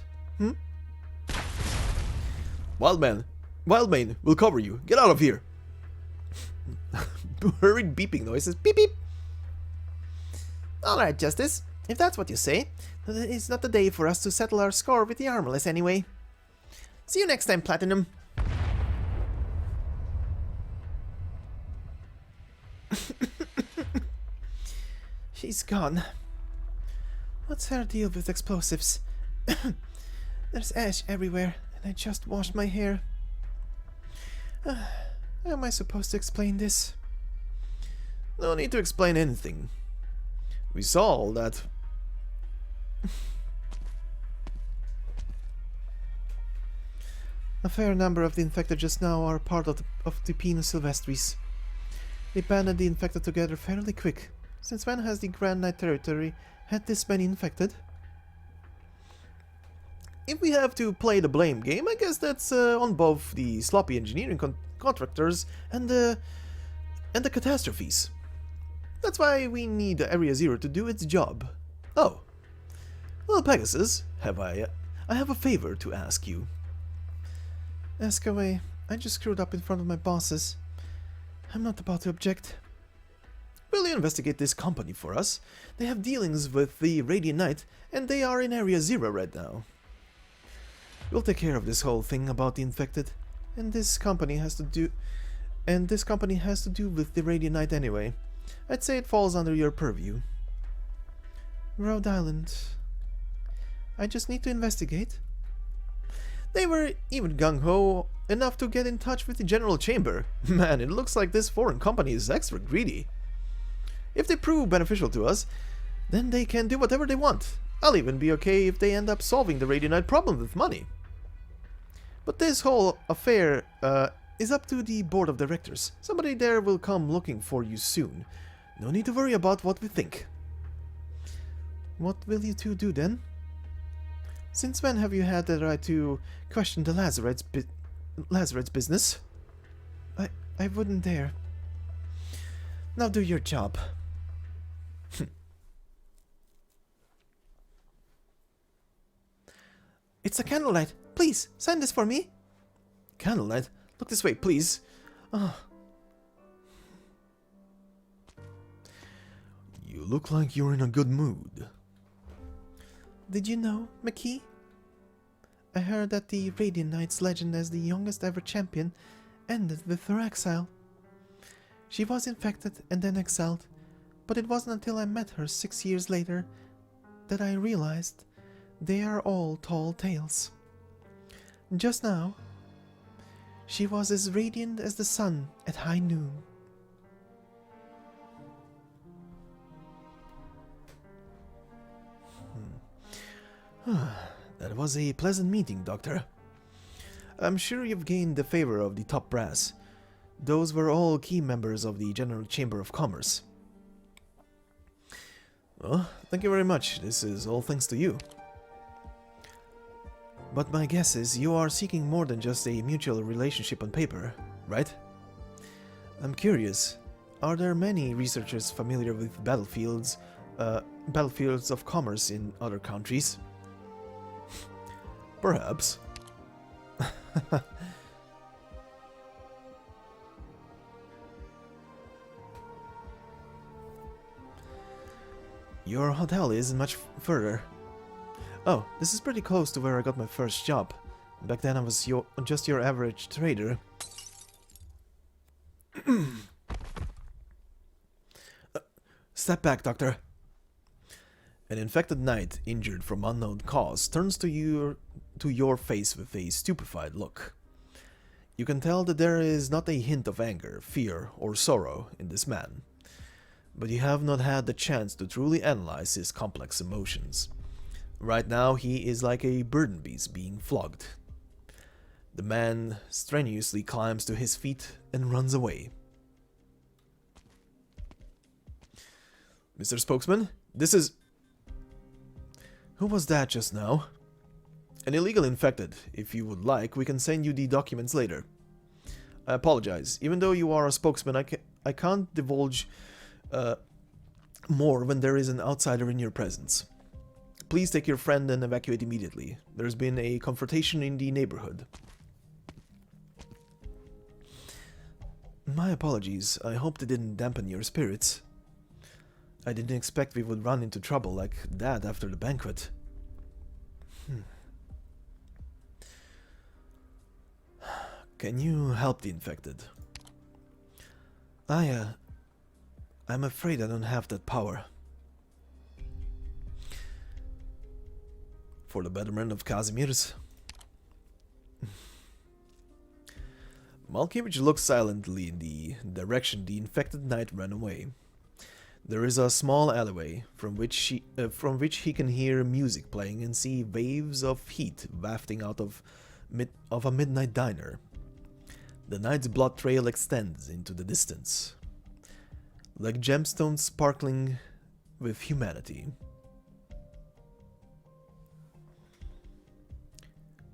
Speaker 1: Wildmane will cover you. Get out of here. Hurried beeping noises. Beep beep.
Speaker 2: Alright, Justice. If that's what you say, then it's not the day for us to settle our score with the armorless anyway. See you next time, Platinum. She's gone. What's her deal with explosives? There's ash everywhere, and I just washed my hair. How am I supposed to explain this?
Speaker 1: No need to explain anything. We saw all that.
Speaker 2: A fair number of the infected just now are part of the Pinus Sylvestries. They banded the infected together fairly quick. Since when has the Grand Knight territory had this many infected?
Speaker 1: If we have to play the blame game, I guess that's on both the sloppy engineering contractors and the catastrophes. That's why we need Area Zero to do its job. Oh, well, Pegasus, I have a favor to ask you.
Speaker 2: Ask away. I just screwed up in front of my bosses. I'm not about to object.
Speaker 1: Will you investigate this company for us? They have dealings with the Radiant Knight, and they are in Area Zero right now. We'll take care of this whole thing about the infected,
Speaker 2: and this company has to do with the Radiant Knight anyway. I'd say it falls under your purview. Rhode Island. I just need to investigate.
Speaker 1: They were even gung-ho enough to get in touch with the General Chamber. Man, it looks like this foreign company is extra greedy. If they prove beneficial to us, then they can do whatever they want. I'll even be okay if they end up solving the Radiant Knight problem with money. But this whole affair is up to the board of directors. Somebody there will come looking for you soon. No need to worry about what we think.
Speaker 2: What will you two do then? Since when have you had the right to question the Lazarites business? I wouldn't dare. Now do your job. It's a candlelight. Please, sign this for me.
Speaker 1: Candlelight? Look this way, please. You look like you're in a good mood.
Speaker 2: Did you know, McKee? I heard that the Radiant Knight's legend as the youngest ever champion ended with her exile. She was infected and then exiled, but it wasn't until I met her 6 years later that I realized they are all tall tales. Just now, she was as radiant as the sun at high noon.
Speaker 1: That was a pleasant meeting, Doctor. I'm sure you've gained the favor of the top brass. Those were all key members of the General Chamber of Commerce. Well, thank you very much. This is all thanks to you. But my guess is you are seeking more than just a mutual relationship on paper, right? I'm curious, are there many researchers familiar with battlefields of commerce in other countries? Perhaps. Your hotel isn't much further. Oh, this is pretty close to where I got my first job. Back then I was just your average trader. Step back, Doctor. An infected knight, injured from unknown cause, turns to your face with a stupefied look. You can tell that there is not a hint of anger, fear, or sorrow in this man, but you have not had the chance to truly analyze his complex emotions. Right now he is like a burden beast being flogged. The man strenuously climbs to his feet and runs away. Mr. Spokesman, this is... Who was that just now? An illegal infected. If you would like, we can send you the documents later. I apologize. Even though you are a spokesman, I can't divulge more when there is an outsider in your presence. Please take your friend and evacuate immediately. There's been a confrontation in the neighborhood. My apologies. I hope they didn't dampen your spirits. I didn't expect we would run into trouble like that after the banquet. Can you help the infected? I'm afraid I don't have that power. For the betterment of Casimir's. Malkiewicz looks silently in the direction the infected knight ran away. There is a small alleyway from which he can hear music playing and see waves of heat wafting out of a midnight diner. The knight's blood trail extends into the distance, like gemstones sparkling with humanity.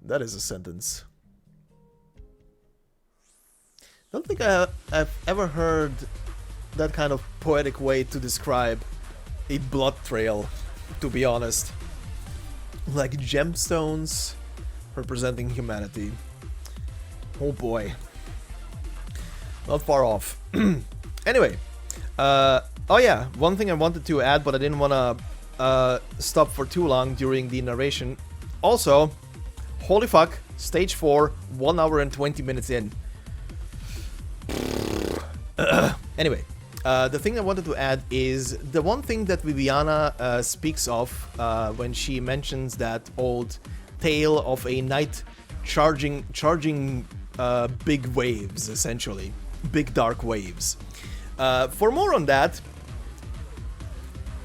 Speaker 1: That is a sentence. Don't think I've ever heard that kind of poetic way to describe a blood trail, to be honest. Like gemstones representing humanity. Oh boy. Not far off. Anyway. Oh yeah, one thing I wanted to add, but I didn't want to stop for too long during the narration. Also, holy fuck, stage 4, 1 hour and 20 minutes in. Anyway, the thing I wanted to add is the one thing that Viviana speaks of when she mentions that old tale of a knight charging big waves, essentially. Big dark waves. For more on that,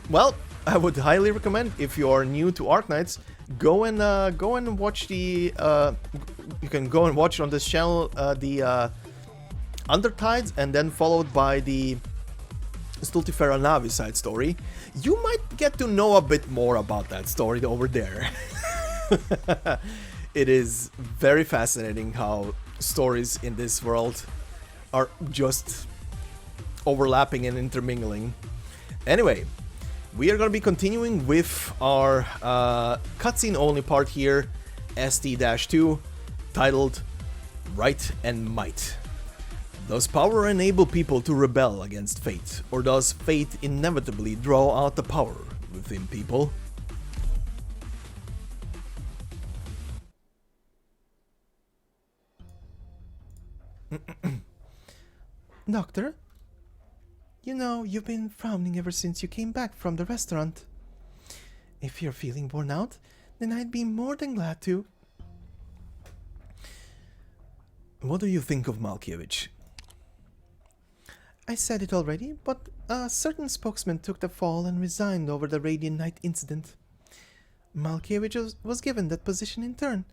Speaker 1: well, I would highly recommend, if you are new to Arknights, go and watch the you can go and watch on this channel the Undertides, and then followed by the Stultifera Navi side story. You might get to know a bit more about that story over there. It is very fascinating how stories in this world are just overlapping and intermingling. Anyway, we are going to be continuing with our cutscene only part here, ST-2, titled right and might. Does power enable people to rebel against fate, or does fate inevitably draw out the power within people?
Speaker 2: Doctor? You know, you've been frowning ever since you came back from the restaurant. If you're feeling worn out, then I'd be more than glad to.
Speaker 1: What do you think of Malkiewicz?
Speaker 2: I said it already, but a certain spokesman took the fall and resigned over the Radiant Knight incident. Malkiewicz was given that position in turn,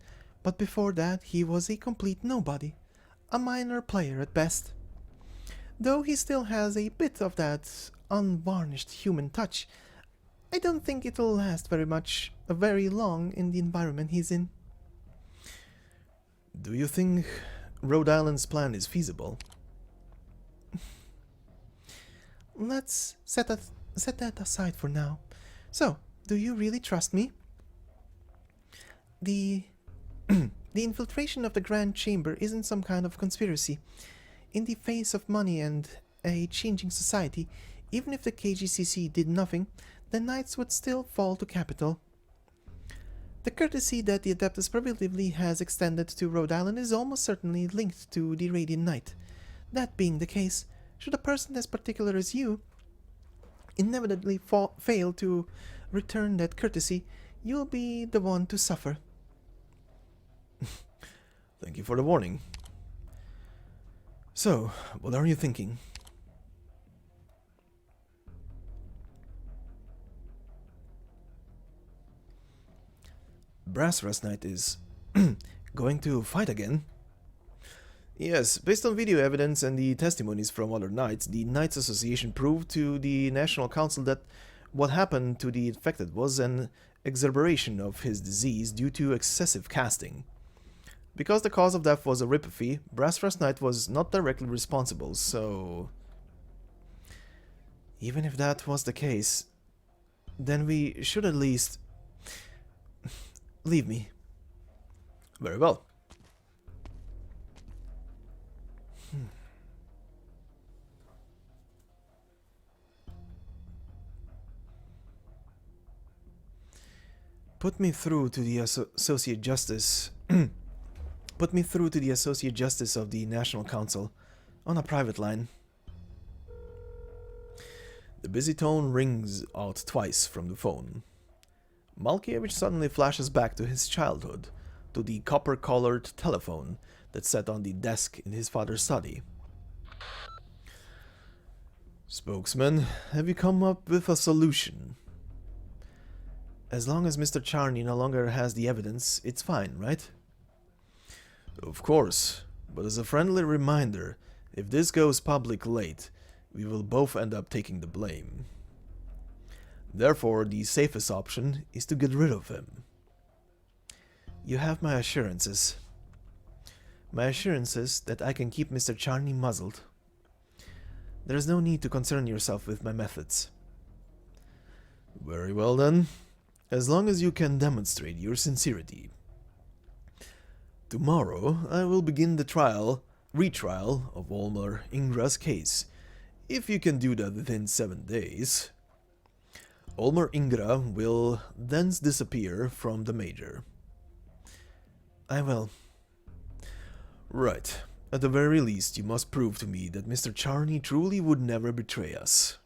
Speaker 2: but before that he was a complete nobody, a minor player at best. Though he still has a bit of that unvarnished human touch, I don't think it'll last very long in the environment he's in.
Speaker 1: Do you think Rhode Island's plan is feasible?
Speaker 2: Let's set that aside for now. So, do you really trust me? The infiltration of the Grand Chamber isn't some kind of conspiracy. In the face of money and a changing society, even if the KGCC did nothing, the Knights would still fall to capital. The courtesy that the Adeptus primitively has extended to Rhode Island is almost certainly linked to the Radiant Knight. That being the case, should a person as particular as you inevitably fail to return that courtesy, you'll be the one to suffer.
Speaker 1: Thank you for the warning. So, what are you thinking? Brass Knight is going to fight again? Yes, based on video evidence and the testimonies from other knights, the Knights Association proved to the National Council that what happened to the infected was an exacerbation of his disease due to excessive casting. Because the cause of death was erypathy, Brass Knight was not directly responsible, so... Even if that was the case, then we should at least... leave me. Very well. Put me through to the Associate Justice. Put me through to the Associate Justice of the National Council on a private line. The busy tone rings out twice from the phone. Malkiewicz suddenly flashes back to his childhood, to the copper-colored telephone that sat on the desk in his father's study. Spokesman, have you come up with a solution? As long as Mr. Charney no longer has the evidence, it's fine, right? Of course, but as a friendly reminder, if this goes public late, we will both end up taking the blame. Therefore, the safest option is to get rid of him. You have my assurances. My assurances that I can keep Mr. Charney muzzled. There is no need to concern yourself with my methods. Very well then, as long as you can demonstrate your sincerity. Tomorrow, I will begin the retrial of Olmar Ingra's case, if you can do that within 7 days. Olmar Ingra will thence disappear from the Major. I will. Right. At the very least, you must prove to me that Mr. Charney truly would never betray us.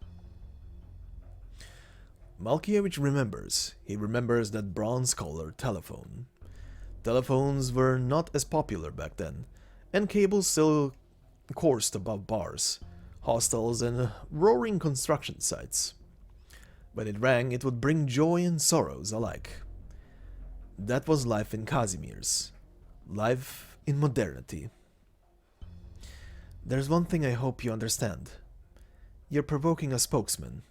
Speaker 1: Malkiewicz remembers. He remembers that bronze-colored telephone. Telephones were not as popular back then, and cables still coursed above bars, hostels, and roaring construction sites. When it rang, it would bring joy and sorrows alike. That was life in Casimir's. Life in modernity. There's one thing I hope you understand. You're provoking a spokesman.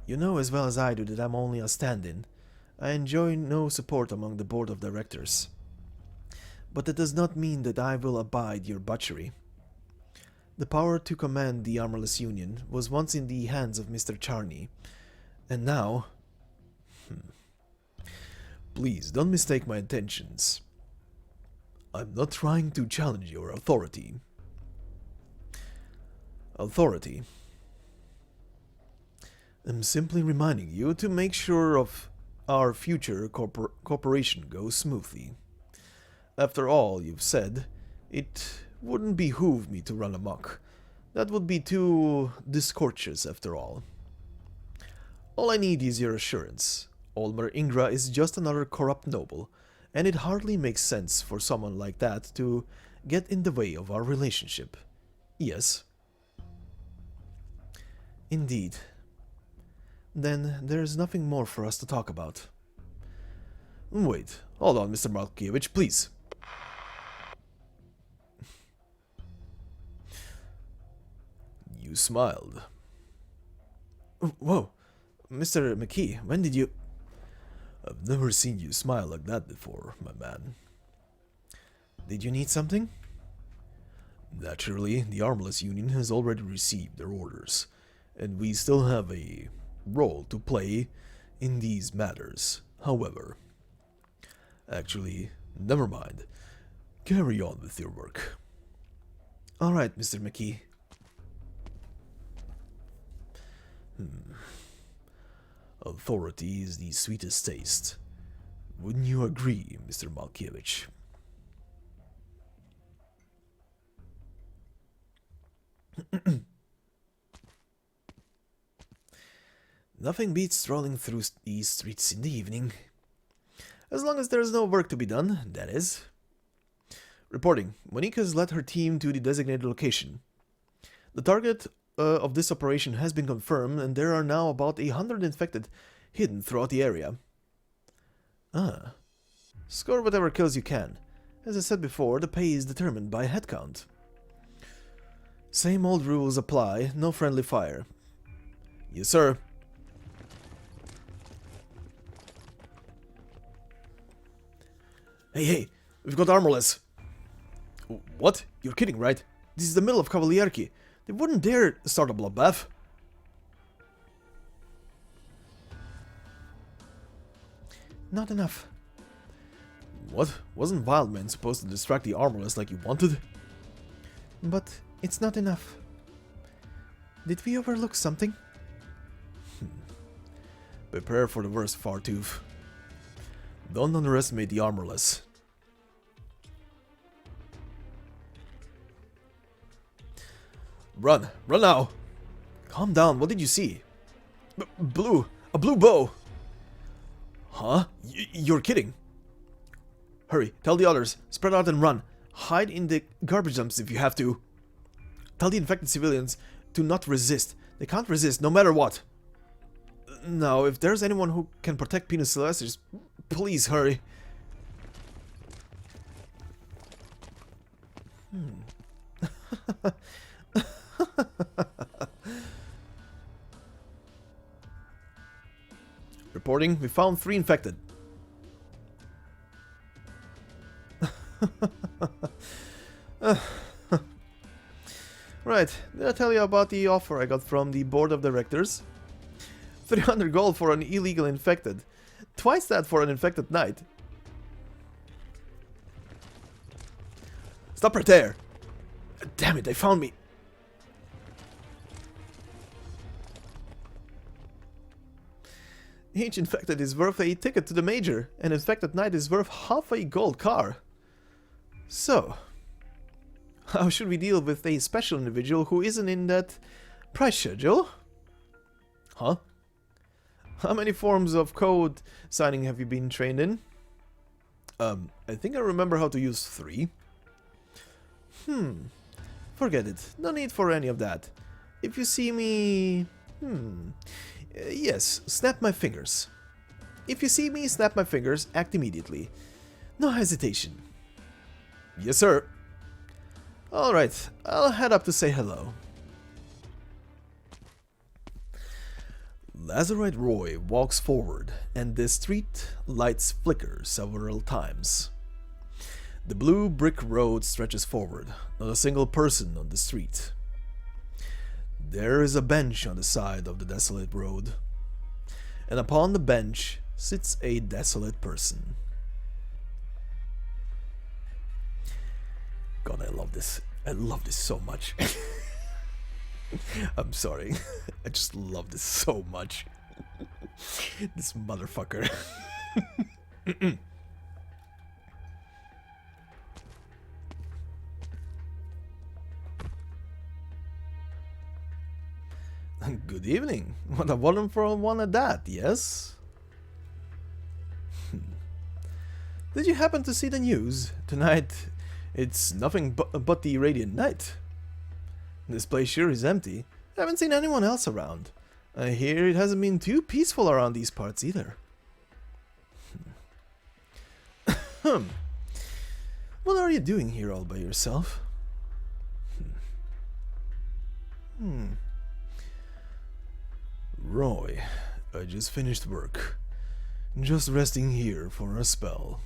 Speaker 1: You know as well as I do that I'm only a stand-in. I enjoy no support among the board of directors. But that does not mean that I will abide your butchery. The power to command the Armorless Union was once in the hands of Mr. Charney, and now... Please, don't mistake my intentions. I'm not trying to challenge your authority. Authority. I'm simply reminding you to make sure of our future cooperation goes smoothly. After all you've said, it wouldn't behoove me to run amok. That would be too discourteous after all. All I need is your assurance. Olmer Ingra is just another corrupt noble, and it hardly makes sense for someone like that to get in the way of our relationship. Yes. Indeed. Then there's nothing more for us to talk about. Wait, hold on, Mr. Malkiewicz, please. You smiled. Whoa, Mr. McKee, when did you... I've never seen you smile like that before, my man. Did you need something? Naturally, the Armless Union has already received their orders, and we still have a role to play in these matters. However... Actually, never mind. Carry on with your work. Alright, Mr. McKee. Authority is the sweetest taste. Wouldn't you agree, Mr. Malkiewicz? Nothing beats strolling through these streets in the evening. As long as there's no work to be done, that is. Reporting. Monica has led her team to the designated location. The target of this operation has been confirmed, and there are now about 100 infected hidden throughout the area. Ah. Score whatever kills you can. As I said before, the pay is determined by headcount. Same old rules apply, no friendly fire. Yes, sir. Hey, we've got armorless. What? You're kidding, right? This is the middle of Kavalierki. They wouldn't dare start a bloodbath.
Speaker 2: Not enough.
Speaker 1: What? Wasn't Wildman supposed to distract the armorless like you wanted?
Speaker 2: But it's not enough. Did we overlook something?
Speaker 1: Prepare for the worst, Fartooth. Don't underestimate the armorless. Run! Run now! Calm down, what did you see? Blue! A blue bow! Huh? You're kidding! Hurry, tell the others. Spread out and run. Hide in the garbage dumps if you have to. Tell the infected civilians to not resist. They can't resist, no matter what. Now, if there's anyone who can protect Pinus Sylvestries, please hurry. Reporting, we found 3 infected. Right, did I tell you about the offer I got from the board of directors? 300 gold for an illegal infected. Twice that for an infected knight. Stop right there! Damn it, they found me! Each infected is worth a ticket to the major. An infected knight is worth half a gold car. So, how should we deal with a special individual who isn't in that price schedule? Huh? How many forms of code signing have you been trained in? I think I remember how to use 3. Forget it. No need for any of that. If you see me... yes, snap my fingers. If you see me snap my fingers, act immediately. No hesitation. Yes, sir. Alright, I'll head up to say hello. Lazarite Roy walks forward, and the street lights flicker several times. The blue brick road stretches forward, not a single person on the street. There is a bench on the side of the desolate road, and upon the bench sits a desolate person. God, I love this. I love this so much. I'm sorry. I just love this so much. This motherfucker. Good evening. What a wonderful one at that, yes? Did you happen to see the news? Tonight, it's nothing but the Radiant Night. This place sure is empty. I haven't seen anyone else around. I hear it hasn't been too peaceful around these parts either. What are you doing here all by yourself? Roy, I just finished work. Just resting here for a spell.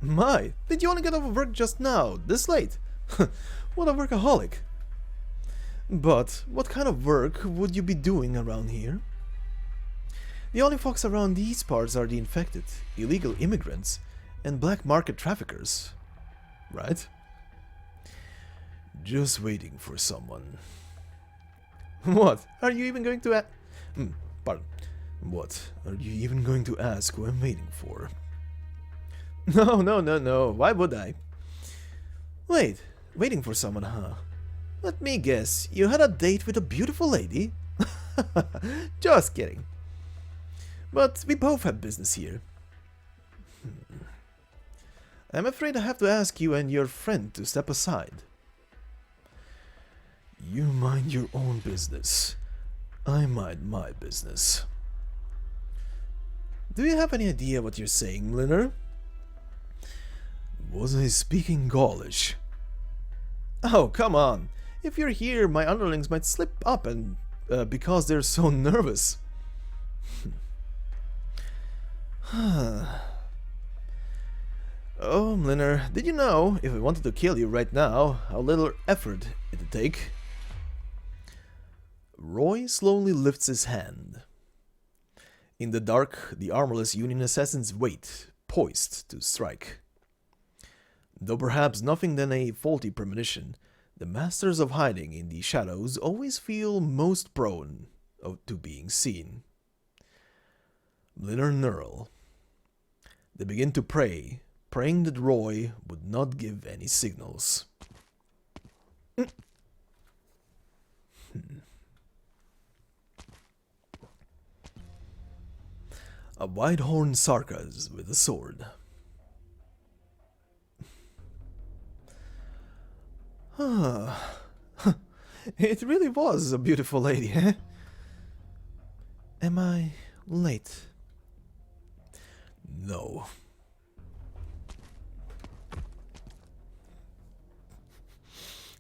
Speaker 1: My, did you only get off of work just now, this late? What a workaholic. But what kind of work would you be doing around here? The only folks around these parts are the infected, illegal immigrants, and black market traffickers. Right? Just waiting for someone. What? Are you even going to pardon. What? Are you even going to ask who I'm waiting for? No. Why would I? Wait. Waiting for someone, huh? Let me guess. You had a date with a beautiful lady? Just kidding. But we both have business here. I'm afraid I have to ask you and your friend to step aside. You mind your own business. I mind my business. Do you have any idea what you're saying, Mliner? Was I speaking Gaulish? Oh, come on. If you're here, my underlings might slip up and because they're so nervous. Oh, Mliner, did you know, if I wanted to kill you right now, how little effort it'd take? Roy slowly lifts his hand. In the dark, the armorless Union assassins wait, poised to strike. Though perhaps nothing than a faulty premonition, the masters of hiding in the shadows always feel most prone to being seen. Margaret Nearl. They begin to pray, praying that Roy would not give any signals. A wide-horned Sarkas with a sword. It really was a beautiful lady, eh? Am I late? No.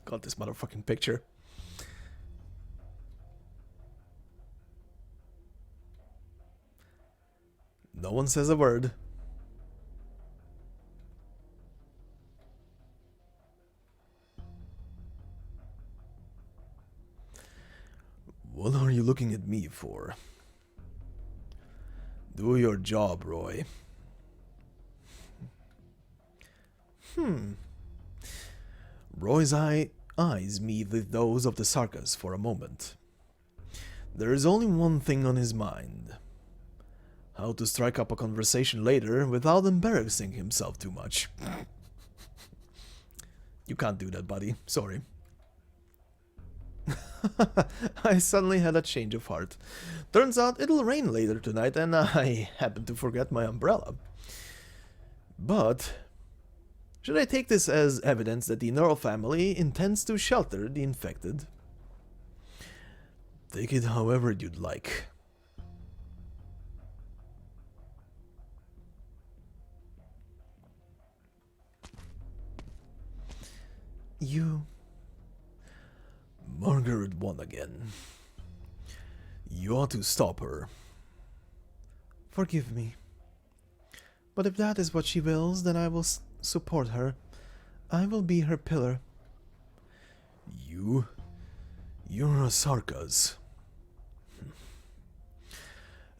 Speaker 1: Got this motherfucking picture. No one says a word. What are you looking at me for? Do your job, Roy. Roy's eyes meet with those of the Sarkas for a moment. There is only one thing on his mind. How to strike up a conversation later without embarrassing himself too much. You can't do that, buddy. Sorry. I suddenly had a change of heart. Turns out it'll rain later tonight and I happen to forget my umbrella. But should I take this as evidence that the Nearl family intends to shelter the infected? Take it however you'd like. You... Margaret won again. You ought to stop her. Forgive me. But if that is what she wills, then I will support her. I will be her pillar. You're a Sarkas.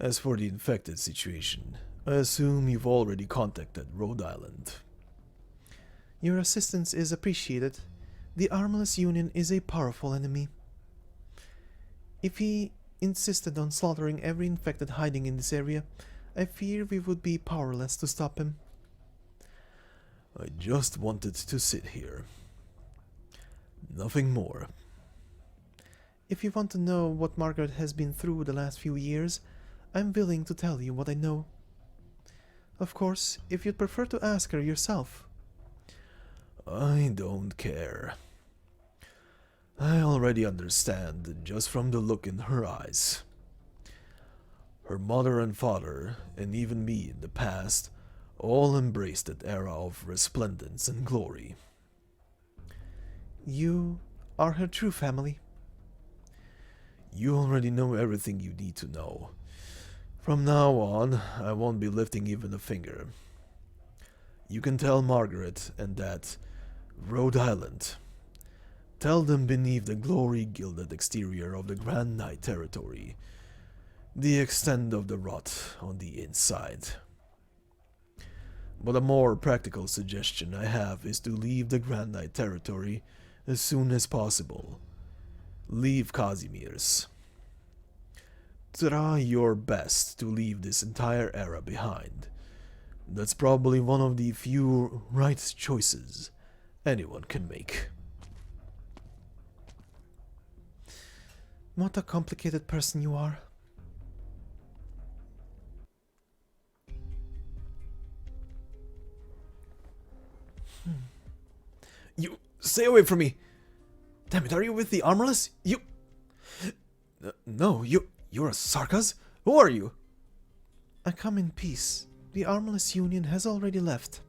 Speaker 1: As for the infected situation, I assume you've already contacted Rhode Island.
Speaker 2: Your assistance is appreciated. The Armless Union is a powerful enemy. If he insisted on slaughtering every infected hiding in this area, I fear we would be powerless to stop him.
Speaker 1: I just wanted to sit here. Nothing more.
Speaker 2: If you want to know what Margaret has been through the last few years, I'm willing to tell you what I know. Of course, if you'd prefer to ask her yourself.
Speaker 1: I don't care. I already understand just from the look in her eyes. Her mother and father, and even me in the past, all embraced that era of resplendence and glory.
Speaker 2: You are her true family.
Speaker 1: You already know everything you need to know. From now on, I won't be lifting even a finger. You can tell Margaret and that Rhode Island. Tell them beneath the glory-gilded exterior of the Grand Knight territory, the extent of the rot on the inside. But a more practical suggestion I have is to leave the Grand Knight territory as soon as possible. Leave Casimir's. Try your best to leave this entire era behind. That's probably one of the few right choices anyone can make.
Speaker 2: What a complicated person you are.
Speaker 1: You stay away from me! Damn it, are you with the Armorless? You... No, you're a Sarkaz? Who are you?
Speaker 2: I come in peace. The Armless Union has already left.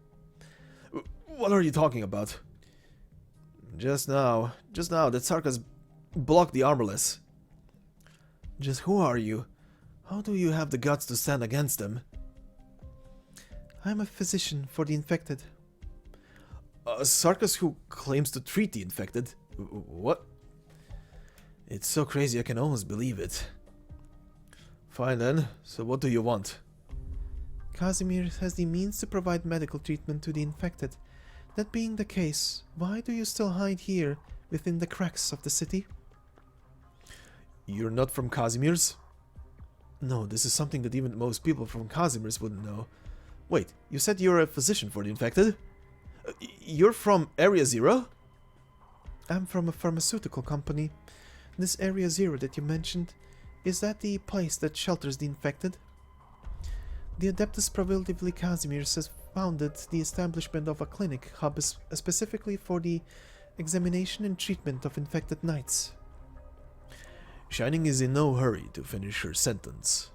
Speaker 1: What are you talking about? Just now, that Sarkaz blocked the Armorless. Just who are you? How do you have the guts to stand against them?
Speaker 2: I'm a physician for the infected.
Speaker 1: A Sarkaz who claims to treat the infected? What? It's so crazy I can almost believe it. Fine then, so what do you want?
Speaker 2: Casimir has the means to provide medical treatment to the infected. That being the case, why do you still hide here within the cracks of the city?
Speaker 1: You're not from Casimir's? No, this is something that even most people from Casimir's wouldn't know. Wait, you said you're a physician for the infected? You're from Area Zero?
Speaker 2: I'm from a pharmaceutical company. This Area Zero that you mentioned, is that the place that shelters the infected? The Adeptus Proviltively Casimir's has founded the establishment of a clinic hub specifically for the examination and treatment of infected knights.
Speaker 1: Shining is in no hurry to finish her sentence.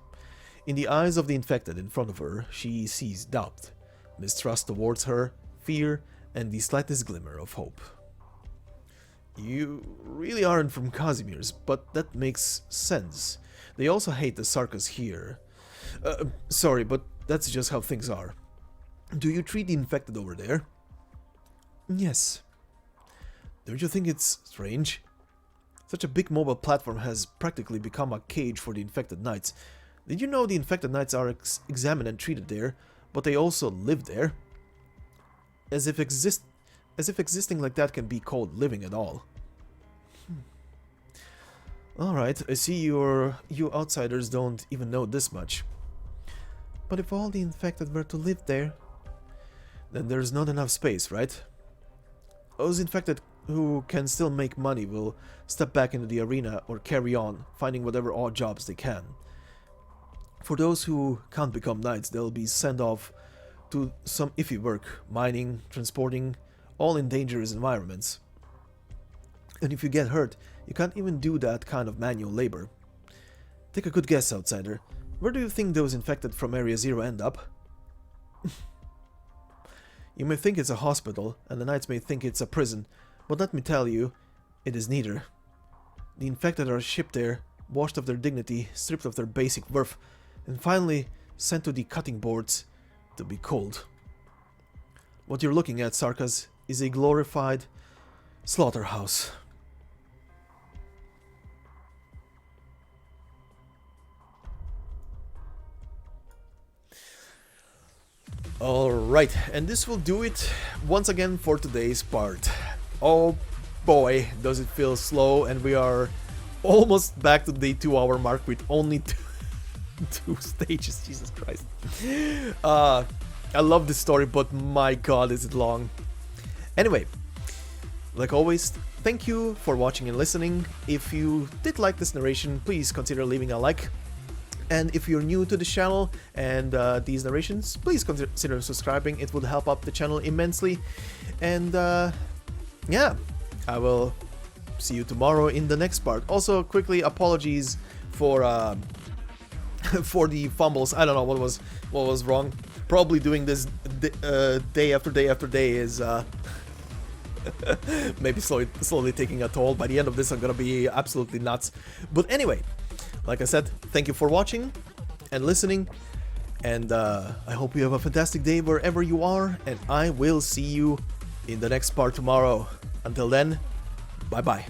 Speaker 1: In the eyes of the infected in front of her, she sees doubt, mistrust towards her, fear, and the slightest glimmer of hope. You really aren't from Casimir's, but that makes sense. They also hate the Sarkaz here. Sorry, but that's just how things are. Do you treat the infected over there?
Speaker 2: Yes.
Speaker 1: Don't you think it's strange? Such a big mobile platform has practically become a cage for the infected knights. Did you know the infected knights are examined and treated there, but they also live there? As if existing like that can be called living at all. Alright, I see you outsiders don't even know this much.
Speaker 2: But if all the infected were to live there,
Speaker 1: then there's not enough space, right? Those infected who can still make money will step back into the arena or carry on, finding whatever odd jobs they can. For those who can't become knights, they'll be sent off to some iffy work, mining, transporting, all in dangerous environments. And if you get hurt, you can't even do that kind of manual labor. Take a good guess, outsider. Where do you think those infected from Area Zero end up? You may think it's a hospital, and the knights may think it's a prison, but let me tell you, it is neither. The infected are shipped there, washed of their dignity, stripped of their basic worth, and finally sent to the cutting boards to be cold. What you're looking at, Sarkaz, is a glorified slaughterhouse. Alright, and this will do it once again for today's part. Oh boy, does it feel slow, and we are almost back to the 2-hour mark with only two stages. Jesus Christ. I love this story, but my god, is it long. Anyway, like always, thank you for watching and listening. If you did like this narration, please consider leaving a like. And if you're new to the channel and these narrations, please consider subscribing. It would help out the channel immensely. And yeah, I will see you tomorrow in the next part. Also, quickly, apologies for for the fumbles. I don't know what was wrong. Probably doing this day after day after day is maybe slowly taking a toll. By the end of this, I'm gonna be absolutely nuts. But anyway, like I said, thank you for watching and listening, and I hope you have a fantastic day wherever you are, and I will see you in the next part tomorrow. Until then, bye bye.